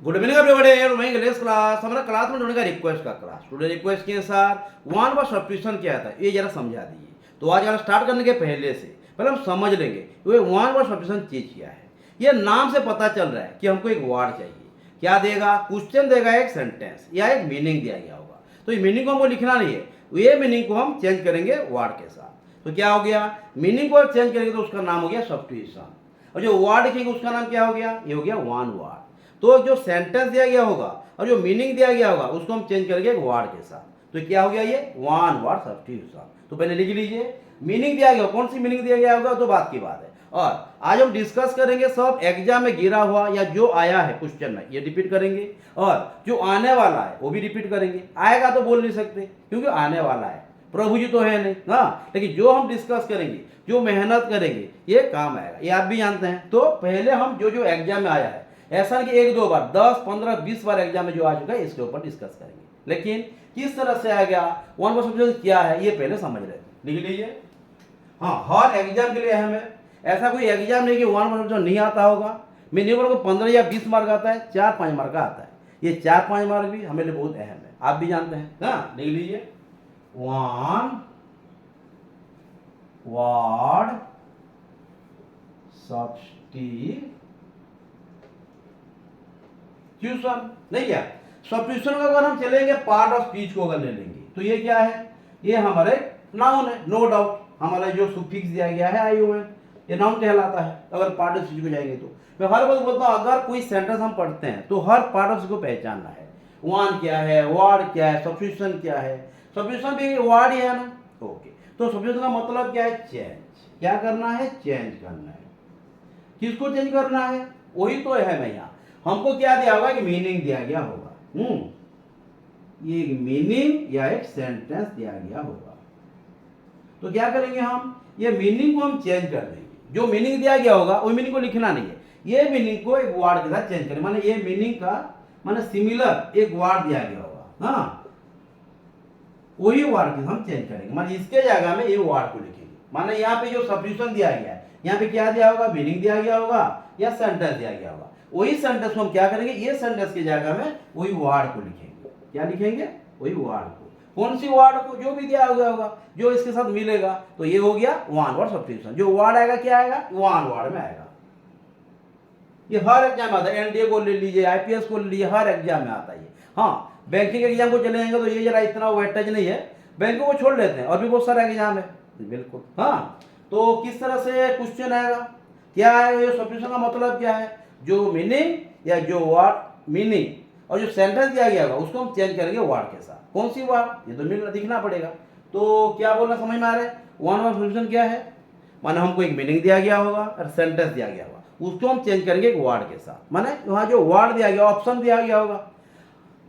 Good evening everybody, मैं English class हमारा class में जोड़ने का रिक्वेस्ट का क्लास स्टूडेंट रिक्वेस्ट के सर वन वर्ड सब्स्टिट्यूशन क्या था ये जरा समझा दीजिए। तो आज अगर स्टार्ट करने के पहले हम समझ लेंगे कि वन वर्ड सब्स्टिट्यूशन चीज क्या है। ये नाम से पता चल रहा है कि हमको एक वर्ड चाहिए। क्या देगा? क्वेश्चन देगा, एक सेंटेंस या एक मीनिंग दिया गया होगा। तो ये मीनिंग को हमको लिखना नहीं है, ये मीनिंग को हम चेंज करेंगे वर्ड के साथ। तो क्या हो गया? मीनिंग को चेंज करेंगे तो उसका नाम हो गया सब्स्टिट्यूशन, और जो वर्ड लिखेंगे उसका नाम क्या हो गया? ये हो गया वन वर्ड। तो जो सेंटेंस दिया गया होगा और जो मीनिंग दिया गया होगा उसको हम चेंज करेंगे एक वर्ड के साथ। तो क्या हो गया? ये वन वर्ड सब्स्टिट्यूशन। तो पहले लिख लीजिए मीनिंग दिया गया, कौन सी मीनिंग दिया गया होगा तो बात की बात है। और आज हम डिस्कस करेंगे सब एग्जाम में गिरा हुआ या जो आया है क्वेश्चन में ये रिपीट करेंगे, और जो आने वाला है वो भी रिपीट करेंगे। आएगा तो बोल नहीं सकते क्योंकि आने वाला है, प्रभु जी तो है नहीं, हाँ, लेकिन जो हम डिस्कस करेंगे, जो मेहनत करेंगे ये काम आएगा, ये आप भी जानते हैं। तो पहले हम जो जो एग्जाम में आया है, ऐसा नहीं कि एक दो बार, 10 15 20 बार एग्जाम में जो आ चुका है इसके ऊपर डिस्कस करेंगे। लेकिन किस तरह से आ गया, वन वर्ड सब्स्टिट्यूशन क्या है ये पहले समझ रहे थे। लिख लीजिए। हाँ, हर एग्जाम के लिए अहम है। ऐसा कोई एग्जाम नहीं कि वन वर्ड सब्स्टिट्यूशन नहीं आता होगा। मिनिमम को 15 या 20 मार्क आता है, 4-5 मार्क का आता है। ये 4-5 मार्क भी हमें लिए बहुत अहम है, आप भी जानते हैं ना। लिख लीजिए वन वर्ड सब्स्टिट्यूशन। नहीं क्या सब्स्टिट्यूशन का अगर हम चलेंगे पार्ट ऑफ स्पीच को अगर ले लेंगे तो ये क्या है? ये हमारे नाउन है, नो डाउट। हमारा जो सुफिक्स दिया गया है आई है, ये नाउन कहलाता है। अगर पार्ट ऑफ स्पीच को जाएंगे तो मैं हर बात बोलता हूँ, अगर कोई सेंटेंस हम पढ़ते हैं तो हर पार्ट ऑफ स्पीच को पहचानना है। वन क्या है, वर्ड क्या है, सब्स्टिट्यूशन क्या है। सब्स्टिट्यूशन भी वर्ड ही है ना। ओके, तो सब्स्टिट्यूशन का मतलब क्या है? चेंज। क्या करना है? चेंज करना है। किसको चेंज करना है? वही तो है। मैं यहाँ हमको क्या दिया होगा? एक मीनिंग दिया गया होगा। ये एक मीनिंग या एक सेंटेंस दिया गया होगा। तो क्या करेंगे हम? ये मीनिंग को हम चेंज कर देंगे। जो मीनिंग दिया गया होगा वही मीनिंग को लिखना नहीं है, ये मीनिंग को एक वर्ड के साथ चेंज करें। माने ये मीनिंग का माने सिमिलर एक वर्ड दिया गया होगा, हाँ, वही वर्ड के हम चेंज करेंगे। माने इसके जगह में ये वर्ड को लिखेंगे। माने यहाँ पे जो सब्स्टिट्यूशन दिया गया है, यहाँ पे क्या दिया होगा? मीनिंग दिया गया होगा या सेंटेंस दिया गया होगा। वही सेंटेंस को हम क्या करेंगे? ये सेंटेंस की जगह में वही वर्ड को लिखेंगे। क्या लिखेंगे? वही वर्ड को। कौन सी वर्ड को? जो भी दिया गया होगा, जो इसके साथ मिलेगा। तो ये हो गया वन वर्ड सब्स्टिट्यूशन। जो वर्ड आएगा क्या आएगा? वन वर्ड में आएगा। ये हर एग्जाम में आता है। एनडीए को ले लीजिए, आईपीएस को ले लीजिए, हर एग्जाम में आता है ये। हाँ, बैंकिंग एग्जाम को चले जाएंगे तो ये जरा इतना वेटेज नहीं है, बैंकों को छोड़ लेते हैं, और भी बहुत सारा एग्जाम है। बिल्कुल, हाँ। तो किस तरह से क्वेश्चन आएगा? क्या है ये सब्स्टिट्यूशन का मतलब? क्या है? जो मीनिंग या जो वर्ड मीनिंग और जो सेंटेंस दिया गया होगा उसको हम चेंज करेंगे वर्ड के साथ। कौन सी वर्ड? ये तो मिलना दिखना पड़ेगा। तो क्या बोलना समझ में आ रहा है? वन वर्ड सब्स्टिट्यूशन क्या है? माने हमको एक मीनिंग दिया गया होगा और सेंटेंस दिया गया होगा, उसको हम चेंज करेंगे एक वर्ड के साथ। माने वहाँ जो वर्ड दिया गया, ऑप्शन दिया गया होगा।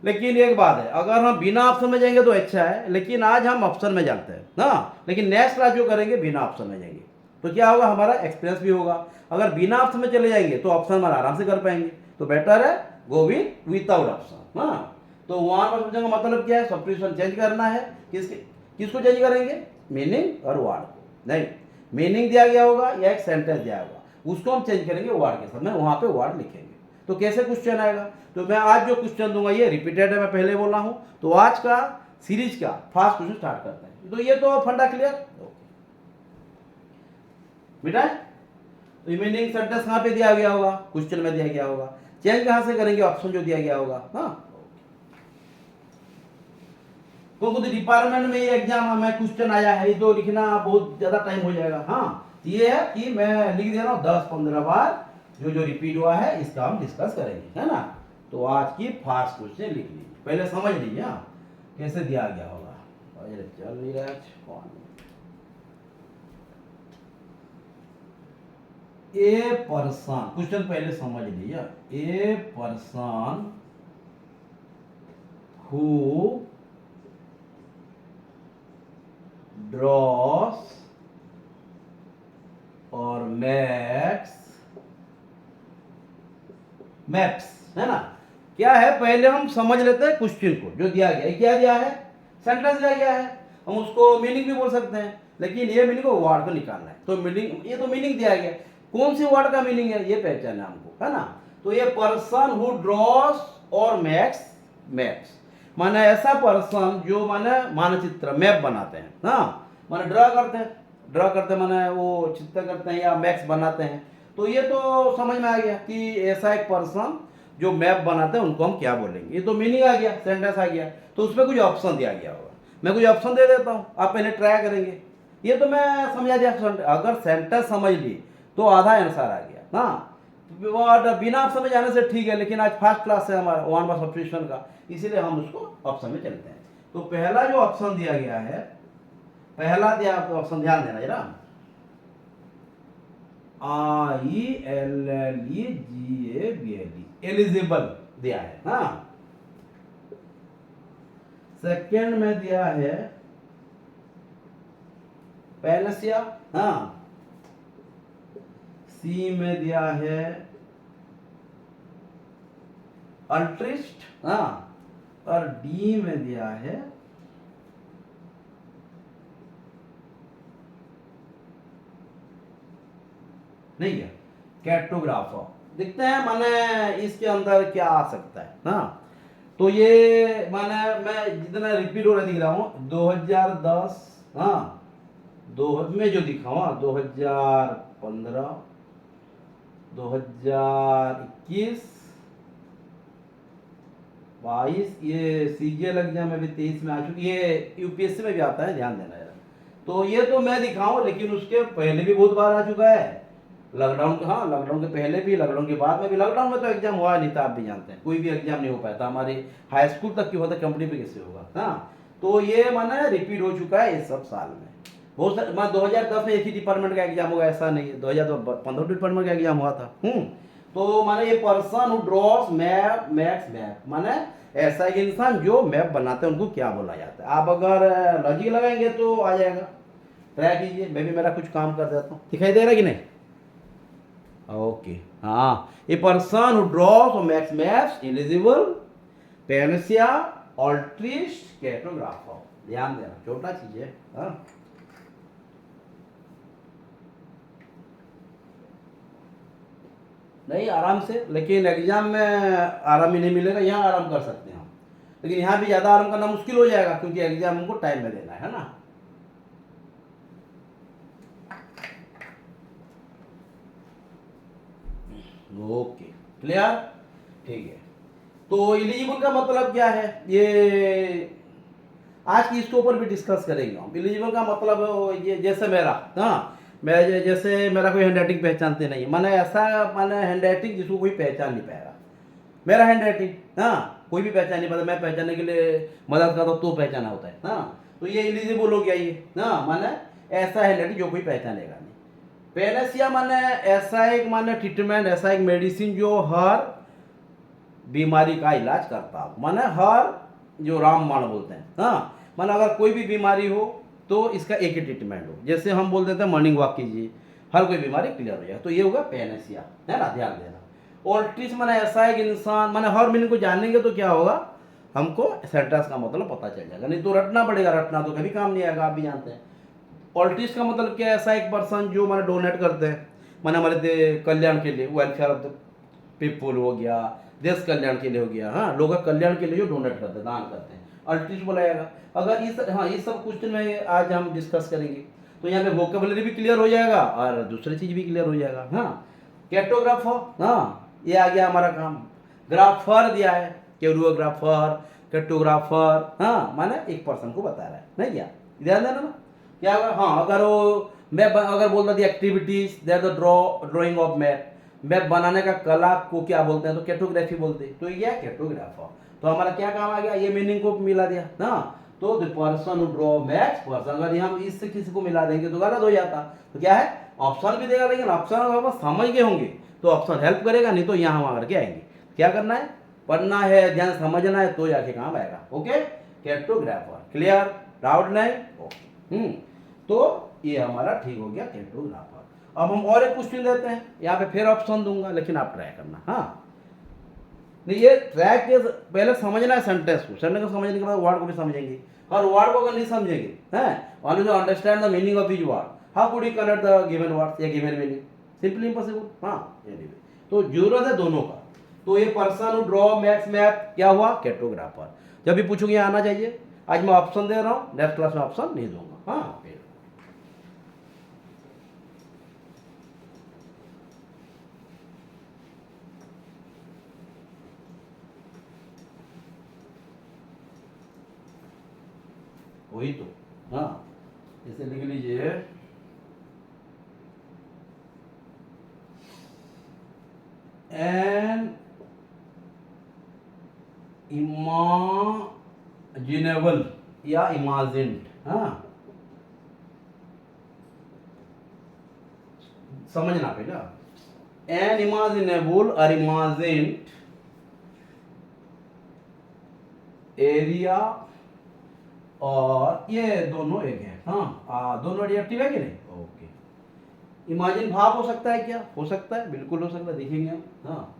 लेकिन एक बात है, अगर हम बिना ऑप्शन में जाएंगे तो अच्छा है, लेकिन आज हम ऑप्शन में जाते हैं ना। लेकिन नेक्स्ट क्लास जो करेंगे बिना ऑप्शन में जाएंगे तो क्या होगा? हमारा एक्सपीरियंस भी होगा। अगर बिना ऑप्शन में चले जाएंगे तो ऑप्शन में आराम से कर पाएंगे। तो बेटर है गो विदाउट ऑप्शन। हाँ, तो वहां पर समझने का मतलब क्या है? सब्स्टिट्यूशन चेंज करना है। किसको चेंज करेंगे? मीनिंग और वर्ड को। नहीं, मीनिंग दिया गया होगा या एक सेंटेंस दिया होगा, उसको हम चेंज करेंगे वर्ड के साथ में, वहां पे वर्ड लिखेंगे। तो कैसे क्वेश्चन आएगा? तो मैं आज जो क्वेश्चन दूंगा ये रिपीटेड है, मैं पहले बोला हूं। तो आज का सीरीज का फर्स्ट क्वेश्चन स्टार्ट करते हैं। तो ये तो फंडा क्लियर बेटा। तो मीनिंग सेंटेंस कहाँ पे दिया गया होगा? क्वेश्चन में दिया गया होगा। चेंज कहाँ से करेंगे? ऑप्शन जो दिया गया होगा। हाँ, तो कुछ डिपार्टमेंट में ये एग्जाम में क्वेश्चन आया है, तो लिखना बहुत ज्यादा टाइम हो जाएगा। हाँ, ये है कि मैं लिख दे रहा हूँ 10-15 बार जो जो रिपीट हुआ है इसका हम डिस्कस करेंगे, है ना। तो आज की फर्स्ट क्वेश्चन लिख लीजिए, पहले समझ लीजिए हाँ कैसे दिया गया होगा। चल नहीं रहा कौन? ए पर्सन, क्वेश्चन पहले समझ लीजिए। ए पर्सन हु draws और मैप्स, है ना। क्या है? पहले हम समझ लेते हैं क्वेश्चन को जो दिया गया है। क्या दिया है? सेंटेंस दिया गया है। हम उसको मीनिंग भी बोल सकते हैं, लेकिन ये मीनिंग को वर्ड को निकालना है। तो मीनिंग, ये तो मीनिंग दिया गया, कौन सी वर्ड का मीनिंग है ये पहचानना हमको, है ना। तो ये पर्सन हु ड्रॉस और मैक्स मैप्स, माने ऐसा पर्सन जो माने मानचित्र मैप बनाते हैं, हाँ माने ड्रा करते माने वो चित्र करते हैं या मैप्स बनाते हैं। तो ये तो समझ में आ गया कि ऐसा एक पर्सन जो मैप बनाते हैं उनको हम क्या बोलेंगे। ये तो मीनिंग आ गया, सेंटेंस आ गया। तो उसमें कुछ ऑप्शन दिया गया होगा, मैं कुछ ऑप्शन दे देता हूँ, आप पहले ट्राई करेंगे। ये तो मैं समझा दिया, अगर सेंटेंस समझ ली तो आधा आंसर आ गया। हाँ और बिना ऑप्शन में जाने से ठीक है, लेकिन आज फर्स्ट क्लास है हमारा वन वर्ड सब्स्टिट्यूशन का, इसीलिए हम उसको ऑप्शन में चलते हैं। तो पहला जो ऑप्शन दिया गया है, पहला दिया ऑप्शन ध्यान देना जरा, ILLEGABLE एलिजिबल दिया है। हाँ सेकेंड में दिया है पैनसिया, हाँ सी में दिया है अल्ट्रिस्ट, हाँ और डी में दिया है नहीं है कैटोग्राफर। देखते हैं माने इसके अंदर क्या आ सकता है। हाँ तो ये माने मैं जितना रिपीट हो रहा दिख रहा हूँ 2010, हाँ में जो दिखाऊँ 2015, 2021, 22, ये सीजीएल एग्जाम में भी 23 में आ चुकी, ये यूपीएससी में भी आता है, ध्यान देना यार। तो ये तो मैं दिखाऊं, लेकिन उसके पहले भी बहुत बार आ चुका है लॉकडाउन के, हाँ लॉकडाउन के पहले भी, लॉकडाउन के बाद में भी। लॉकडाउन में तो एग्जाम हुआ नहीं था, आप भी जानते हैं, कोई भी एग्जाम नहीं हो पाया था, हमारी हाई स्कूल तक की होता, कंपनी पे कैसे होगा। हाँ तो ये माने रिपीट हो चुका है इस सब साल में। बहुत सारे 2010 में एक ही डिपार्टमेंट का एग्जाम होगा ऐसा नहीं है, 2015 डिपार्टमेंट का एग्जाम हुआ था। तो माने ये person who draws map makes map, माने ऐसा एक इंसान जो मैप बनाते हैं उनको क्या बोला जाता है। आप अगर लॉजिक लगाएंगे तो आ जाएगा, ट्राई कीजिए। मैं भी मेरा कुछ काम कर देता हूँ, दिखाई दे रहा है कि नहीं? ओके हाँ, ये पर्सन हु ड्रॉस और मैक्स मैप्स एलिजिबल पैनसिया अल्ट्रिस्ट कैटोग्राफर, ध्यान देना छोटा चीज है। हाँ नहीं आराम से, लेकिन एग्जाम में आराम ही नहीं मिलेगा, यहाँ आराम कर सकते हैं हम, लेकिन यहाँ भी ज़्यादा आराम करना मुश्किल हो जाएगा क्योंकि एग्जाम हमको टाइम में देना है ना। ओके क्लियर, ठीक है। तो एलिजिबल का मतलब क्या है, ये आज की इसके ऊपर भी डिस्कस करेंगे हम। एलिजिबल का मतलब ये जैसे मेरा, हाँ मैं जैसे मेरा कोई हैंडराइटिंग पहचानते नहीं, माने ऐसा माने हैंडराइटिंग जिसको कोई पहचान नहीं पाएगा, मेरा हैंडराइटिंग, हाँ कोई भी पहचान नहीं पाता, मैं पहचानने के लिए मदद करता हूँ तो पहचाना होता है। हाँ तो ये एलिजिबल हो गया ये, हाँ माने ऐसा हैंडराइटिंग जो कोई पहचानेगा नहीं। पैनसिया माने ऐसा एक माने ट्रीटमेंट, ऐसा एक मेडिसिन जो हर बीमारी का इलाज करता हो, माने हर जो रामबाण बोलते हैं, हाँ माने अगर कोई भी बीमारी हो तो इसका एक ही ट्रीटमेंट हो। जैसे हम बोल देते हैं मॉर्निंग वॉक कीजिए, हर कोई बीमारी क्लियर हो जाए, तो ये होगा पैनसिया, है ना, ध्यान देना। ऑल्ट्रिस्ट माने ऐसा एक इंसान, माने हर मीनिंग को जानेंगे तो क्या होगा, हमको सेंटेंस का मतलब पता चल जाएगा, नहीं तो रटना पड़ेगा, रटना तो कभी काम नहीं आएगा, आप भी जानते हैं। ऑल्ट्रिस्ट का मतलब क्या है, ऐसा एक पर्सन जो माने डोनेट करते हैं, माने हमारे कल्याण के लिए, वेलफेयर ऑफ द पीपुल हो गया, देश कल्याण के लिए हो गया, हाँ लोगों के कल्याण के लिए जो डोनेट करते हैं, दान करते हैं, अल्ट्रिस्ट बोला जाएगा। अगर इस हाँ ये सब क्वेश्चन में आज हम डिस्कस करेंगे, तो यहाँ पे वोकेबलरी भी क्लियर हो जाएगा और दूसरी चीज भी क्लियर हो जाएगा। हाँ कैटोग्राफर, हाँ ये आ गया हमारा काम। ग्राफर दिया है, कैरियोग्राफर, कैटोग्राफर, हाँ माने एक पर्सन को बता रहा है, नहीं क्या, ध्यान देना ना क्या होगा। हाँ अगर वो मैप अगर बोलता the activities there the drawing of map बनाने का कला को क्या बोलते हैं, तो कैटोग्राफी बोलते हैं, तो ये कैटोग्राफर। तो हमारा क्या काम आ गया, ये मीनिंग को मिला दिया ना, तो the person who draw maps person, अगर हम इससे किसी को मिला देंगे तो गलत हो जाता। तो क्या है, ऑप्शन भी देगा, लेकिन ऑप्शन अगर आप समझ गए होंगे तो ऑप्शन हेल्प करेगा, नहीं तो यहाँ हम करके आएंगे। क्या करना है, पढ़ना है, ध्यान समझना है, तो जाके काम आएगा। ओके कैटोग्राफर, क्लियर, डाउट नहीं, ओके। तो ये हमारा ठीक हो गया कैटोग्राफर। अब हम और एक क्वेश्चन देते हैं, यहाँ पे फिर ऑप्शन दूंगा, लेकिन आप ट्राई करना। हाँ नहीं ये ट्रैक के पहले समझना है सेंटेंस को, सेंटेंस को समझने के बाद वर्ड को भी समझेंगे, और वर्ड को अगर नहीं समझेंगे हैं only to understand the meaning of each word, how could you connect the given words या गिवन मीनिंग, सिंपली इम्पॉसिबल। हाँ तो जरूरत है दोनों का, तो ये person who draw max map क्या हुआ, कैटोग्राफर। जब भी पूछूंगी आना चाहिए। आज मैं ऑप्शन दे रहा हूँ, नेक्स्ट क्लास में ऑप्शन नहीं दूंगा। हाँ फिर वही तो। हाँ इसे लिख लीजिए, एन इमेजिनेबल या इमेजिन्ड। हाँ समझना पहला, एन इमेजिनेबल और इमेजिन्ड एरिया, और ये दोनों एक है। हाँ दोनों एडजेक्टिव है कि नहीं। ओके, इमेजिन भाव हो सकता है क्या, हो सकता है, बिल्कुल हो सकता है, देखेंगे हम। हाँ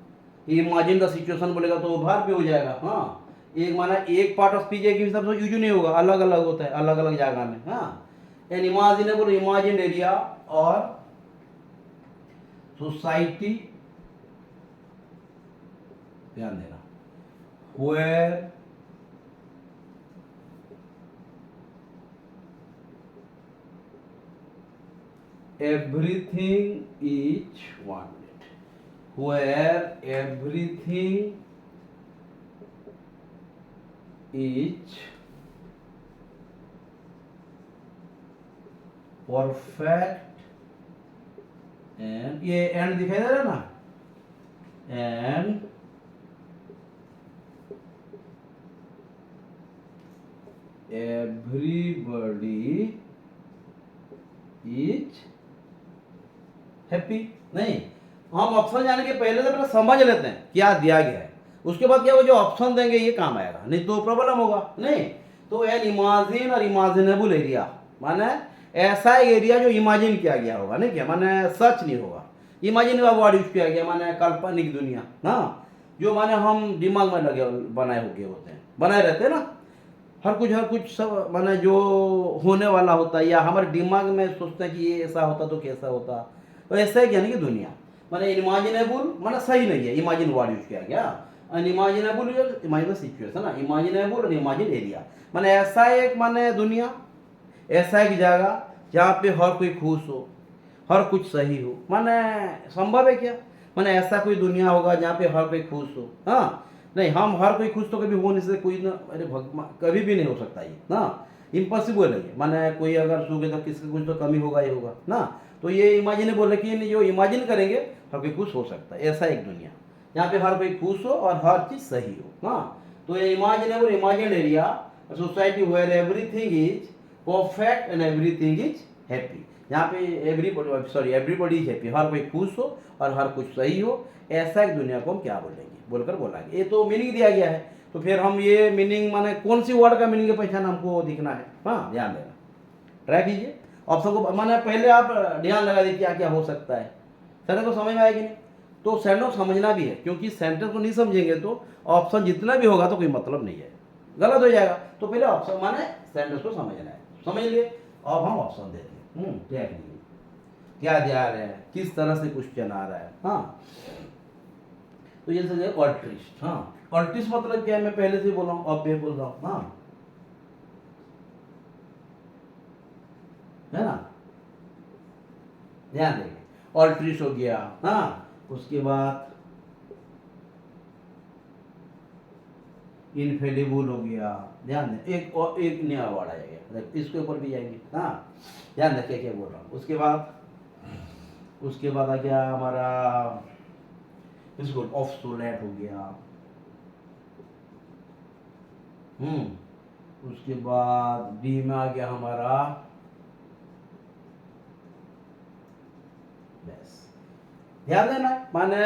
इमेजिन द सिचुएशन बोलेगा तो वो भार भी हो जाएगा। हाँ एक माना एक पार्ट ऑफ स्पीच एक हिसाब से यूज नहीं होगा, अलग अलग होता है अलग अलग जगह में। हाँ एन इमेजिनेबल इमेजिन्ड एरिया और सोसाइटी, ध्यान देना, where everything is wanted, where everything is perfect, and ये एंड दिखाई दे रहा है ना, एंड everybody is हैप्पी। नहीं, हम ऑप्शन जाने के पहले से पहले समझ लेते हैं क्या दिया गया है, उसके बाद क्या वो जो ऑप्शन देंगे ये काम आएगा, नहीं तो प्रॉब्लम होगा। नहीं तो एन इमेजिन और इमेजिनेबल एरिया माने ऐसा एरिया जो इमेजिन किया गया होगा, नहीं क्या माने सच नहीं होगा। इमेजिन का वर्ड यूज किया गया माने काल्पनिक दुनिया। हाँ जो माने हम दिमाग में लगे बनाए हुए होते हैं, बनाए रहते हैं ना, हर कुछ सब माने जो होने वाला होता है या हमारे दिमाग में सोचते हैं कि ये ऐसा होता तो कैसा होता, तो ऐसा है यानी कि दुनिया माने इमेजिनेबल माने सही नहीं है, इमेजिन वर्ड यूज किया गया। अनइमेजिनेबल इमेजिन सिचुएशन ना, इमेजिनेबल और इमेजिन एरिया माने ऐसा एक माने दुनिया, ऐसा एक जगह जहाँ पे हर कोई खुश हो, हर कुछ सही हो। माने संभव है क्या, माने ऐसा कोई दुनिया होगा जहाँ पे हर कोई खुश हो। हाँ नहीं, हम हर कोई खुश तो कभी हो नहीं सकते, कोई ना, अरे भगवान कभी भी नहीं हो सकता ये ना, इम्पॉसिबल है ये। माने कोई अगर सुख है तो किसका कुछ तो कमी होगा ही होगा ना। तो ये इमेजिनेबल है कि जो इमेजिन करेंगे हर कोई खुश हो सकता है, ऐसा एक दुनिया जहाँ पे हर कोई खुश हो और हर चीज सही हो। हाँ तो ये imaginable imagine area, society where everything is perfect and everything is happy, यहाँ पे एवरीबॉडी इज हैप्पी, हर कोई खुश हो और हर कुछ सही हो, ऐसा एक दुनिया को हम क्या बोलेंगे, बोलकर बोलेंगे। ये तो मीनिंग दिया गया है, तो फिर हम ये मीनिंग माने कौन सी वर्ड का मीनिंग की पहचान हमको दिखना है। हाँ ध्यान देना, ट्राई कीजिए ऑप्शन को, माने पहले आप ध्यान लगा दीजिए क्या क्या हो सकता है, सेंटेंस को समझ में आएगी नहीं तो सेंटेंस समझना भी है, क्योंकि सेंटेंस को नहीं समझेंगे तो ऑप्शन जितना भी होगा तो कोई मतलब नहीं है, गलत हो जाएगा। तो पहले ऑप्शन माने सेंटेंस को समझना है, समझ लिए अब हम ऑप्शन देते हैं। देख लीजिए क्या दिया रहा है, किस तरह से क्वेश्चन आ रहा है। हाँ तो ये समझिए ऑल्ट्रिस्ट। हाँ ऑल्ट्रिस्ट मतलब क्या है, मैं पहले से बोल रहा हूँ, अब मैं बोल रहा हूँ। हाँ है ना, ध्यान देंगे, ऑल्ट्रिस्ट हो गया। हाँ उसके बाद इनफेलिबल हो गया, ध्यान दें, एक और एक नया वर्ड आ जाएगा, इसके ऊपर भी जाएंगे। हाँ ध्यान रखिए क्या बोल रहा हूँ। उसके बाद आ गया हमारा इसको ऑब्सोलेट हो गया। उसके बाद डी में आ गया हमारा बस, ध्यान देना माने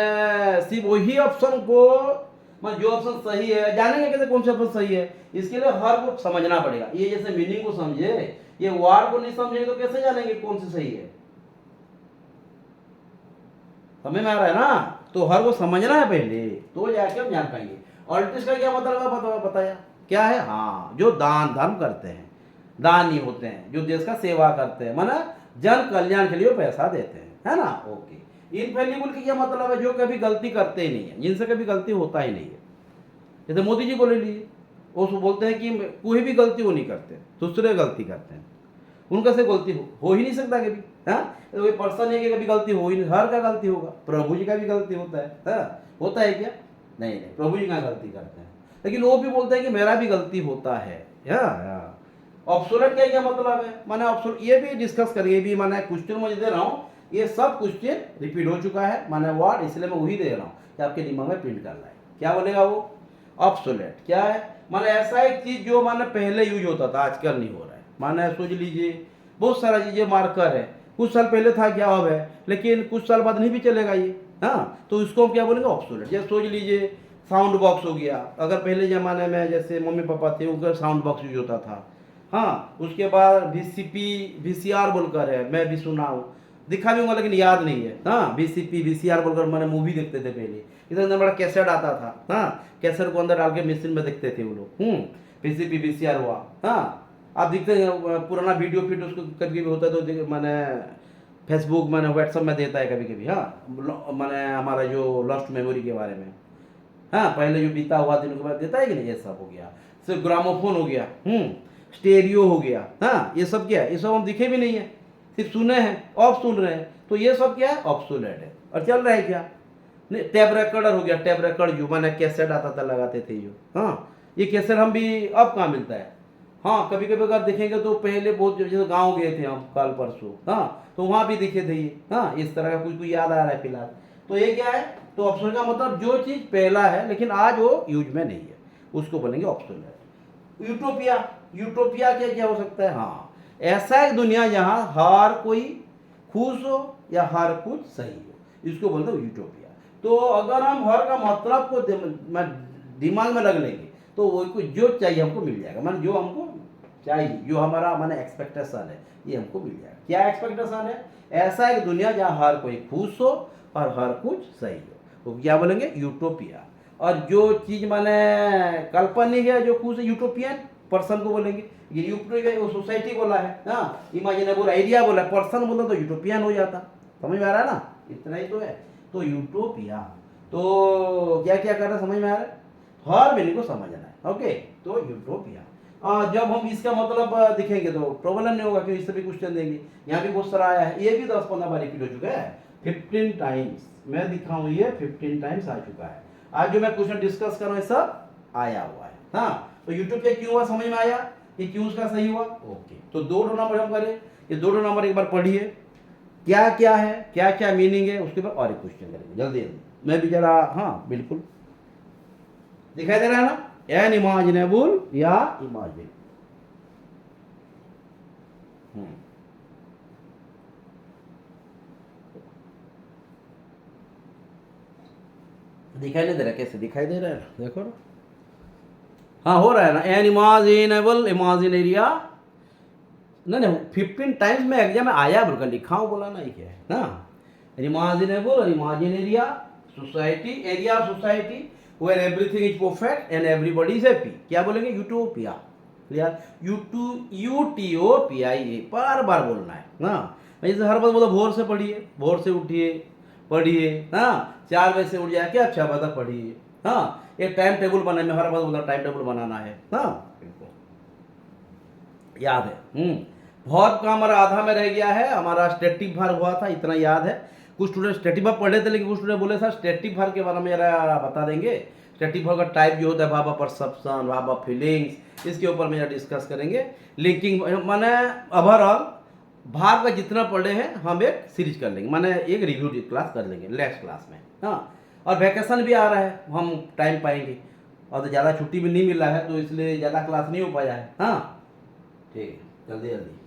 सिर्फ वही ऑप्शन को, मतलब जो ऑप्शन सही है जानेंगे कैसे कौन सा ऑप्शन सही है, इसके लिए हर को समझना पड़ेगा। ये जैसे मीनिंग को समझे, ये वर्ड को नहीं समझेंगे तो कैसे जानेंगे कौन सी सही है, समझ में आ रहा है ना। तो हर को समझना है पहले, तो जाके हम जान पाएंगे। ऑल्ट्रिस्ट का क्या मतलब बताया क्या है। हाँ जो दान धर्म करते हैं, दानी होते हैं, जो देश का सेवा करते हैं, माना जन कल्याण के लिए पैसा देते हैं, है ना। ओके इनफेलिबल की क्या मतलब है? जो कभी गलती करते ही नहीं है, जिनसे कभी गलती होता ही नहीं है। जैसे मोदी जी को ले लीजिए, वो बोलते हैं कि कोई भी गलती वो नहीं करते, दूसरे गलती करते हैं, उनका से गलती हो ही नहीं सकता कभी। हाँ, तो कोई पर्सन है कि कभी गलती हो ही नहीं, हर का गलती होगा। प्रभु जी का भी गलती होता है, हाँ? होता है क्या? नहीं नहीं, प्रभु जी कहाँ गलती करते हैं, लेकिन वो भी बोलते हैं कि मेरा भी गलती होता है। ऑब्सोलेट क्या क्या मतलब है? माने ऑब्सोलेट ये भी डिस्कस करिए, भी माने क्वेश्चन मुझे दे रहा हूँ, ये सब क्वेश्चन रिपीट हो चुका है, माने वर्ड, इसलिए मैं वही दे रहा हूँ कि आपके दिमाग में प्रिंट करना है। क्या बोलेगा वो? ऑब्सोलेट क्या है? माने ऐसा एक चीज जो माने पहले यूज होता था, आजकल नहीं हो रहा है। माने सोच लीजिए बहुत सारा चीजें मार्कर है, कुछ साल पहले था क्या अब है, लेकिन कुछ साल बाद नहीं भी चलेगा ये। हाँ, तो इसको हम क्या बोलेंगे? ऑब्सोलेट। जैसे सोच लीजिए साउंड बॉक्स हो गया, अगर पहले ज़माने में जैसे मम्मी पापा थे उनका साउंड बॉक्स यूज होता था। हाँ, उसके बाद VCP VCR बोलकर है, मैं भी सुना हूँ, दिखा भी हूँ लेकिन याद नहीं है। हाँ, VCP VCR बोलकर मैंने मूवी देखते थे पहले, इधर बड़ा कैसेट आता था। हाँ, कैसेट को अंदर डाल के मशीन में देखते थे वो लोग। VCP VCR हुआ। हाँ, आप देखते हैं पुराना वीडियो फिट उसको कभी कभी होता है तो मैंने फेसबुक मैंने व्हाट्सअप में देता है कभी कभी। हाँ, मैंने हमारा जो लॉस्ट मेमोरी के बारे में, हाँ, पहले जो बीता हुआ दिनों के बाद देता है कि नहीं, ये सब हो गया। सिर्फ ग्रामोफोन हो गया, स्टेरियो हो गया। हाँ, ये सब क्या है? ये सब हम दिखे भी नहीं है, सिर्फ सुने हैं, ऑफ सुन रहे हैं, तो ये सब क्या है? ऑब्सोलेट है। और चल रहा है क्या? नहीं, टैब रिकॉर्डर हो गया। टैब रिकॉर्ड जो मैंने कैसेट आता था लगाते थे जो, हाँ, ये कैसेट हम भी अब कहाँ मिलता है। हाँ, कभी कभी अगर देखेंगे तो पहले बहुत, जैसे गांव गए थे हम कल परसों, हाँ, तो वहाँ भी दिखे थे ये। हाँ, इस तरह का कुछ कुछ याद आ रहा है फिलहाल। तो ये क्या है? तो ऑप्शन का मतलब जो चीज़ पहला है लेकिन आज वो यूज में नहीं है, उसको बोलेंगे ऑब्सोलेट। यूटोपिया, यूटोपिया क्या क्या हो सकता है? हाँ, ऐसा एक दुनिया जहाँ हर कोई खुश हो या हर कुछ सही हो, इसको बोलते हैं यूटोपिया। तो अगर हम हर का मतलब को दिमाग में लग लेंगे तो वो कुछ जो चाहिए हमको मिल जाएगा, माने जो हमको चाहिए, जो हमारा माने एक्सपेक्टेशन है, ये हमको मिल जाएगा। क्या एक्सपेक्टेशन है? ऐसा एक दुनिया जहाँ हर कोई खुश हो और हर कुछ सही हो, तो क्या बोलेंगे? यूटोपिया। और जो चीज माने काल्पनिक है, जो खुश है, यूटोपियन पर्सन को बोलेंगे। ये यूटोपिया वो सोसाइटी बोला है, हाँ, इमेजिनेबल आइडिया बोला, पर्सन बोला तो यूटोपियन हो जाता। समझ में आ रहा है ना? इतना ही तो है। तो यूटोपिया, तो क्या क्या कर रहा है समझ में आ रहा है? हर मीनिंग को समझना है। ओके, तो यूटोपिया। जब हम इसका मतलब दिखेंगे तो प्रॉब्लम नहीं होगा, क्योंकि इससे भी क्वेश्चन देंगे। यहाँ भी बहुत सारा आया है, ये भी 10-15 बार रिपीट हो चुका है, 15 टाइम्स मैं दिखाऊं, ये 15 टाइम्स आ चुका है। आज जो मैं क्वेश्चन डिस्कस कर रहा हूँ सब आया हुआ है। हाँ, तो यूट्यूब क्यों हुआ समझ में आया, ये क्यों उसका सही हुआ। ओके, तो 2 नंबर हम करें, ये 2 नंबर एक बार पढ़िए, क्या क्या है, क्या क्या मीनिंग है, उसके बाद और एक क्वेश्चन करेंगे जल्दी जल्दी। मैं भी जरा, हाँ बिल्कुल दिखाई दे रहा है ना? एन इमेजिनेबल या इमेजिन, दिखाई नहीं दे रहा? कैसे दिखाई दे रहा है? देखो ना, हाँ हो रहा है ना? एन इमेजिनेबल, इमेजिनेरिया, नहीं नहीं 15 टाइम्स में एग्जाम में आया बोलकर लिखा हूँ, बोला ना ये क्या है ना? इमेजिनेबल और imaginary, society, area of society where everything is perfect and everybody is happy, क्या बोलेंगे? यूटोपिया। क्लियर? UTOPIA बार बार बोलना है ना। जैसे हर बार बोला भोर से पढ़िए, भोर से उठिए पढ़िए, हाँ, 4 बजे से उठ जाए क्या, अच्छा बात पढ़िए। हाँ, एक टाइम टेबल बनाए, में हर बार बोला टाइम टेबल बनाना है। हाँ, याद है। बहुत का हमारा आधा में रह गया है, हमारा स्टेटिक भार हुआ था, इतना याद है। कुछ स्टूडेंट स्टेटिक भार पढ़े थे, लेकिन कुछ स्टूडेंट बोले सर स्टेटिक भार के बारे में जरा बता देंगे। स्टेटिक भार का टाइप जो होता है, भाव ऑफ परसेप्शन, भाव ऑफ फीलिंग्स, इसके ऊपर में डिस्कस करेंगे। लिंकिंग माने ओवरऑल भाग का जितना पढ़े हैं हम एक सीरीज कर लेंगे, माने एक रिव्यू क्लास कर लेंगे नेक्स्ट क्लास में। हाँ, और वैकेशन भी आ रहा है, हम टाइम पाएंगे, और तो ज़्यादा छुट्टी भी नहीं मिला है, तो इसलिए ज़्यादा क्लास नहीं हो पाया है। हाँ, ठीक है, जल्दी जल्दी,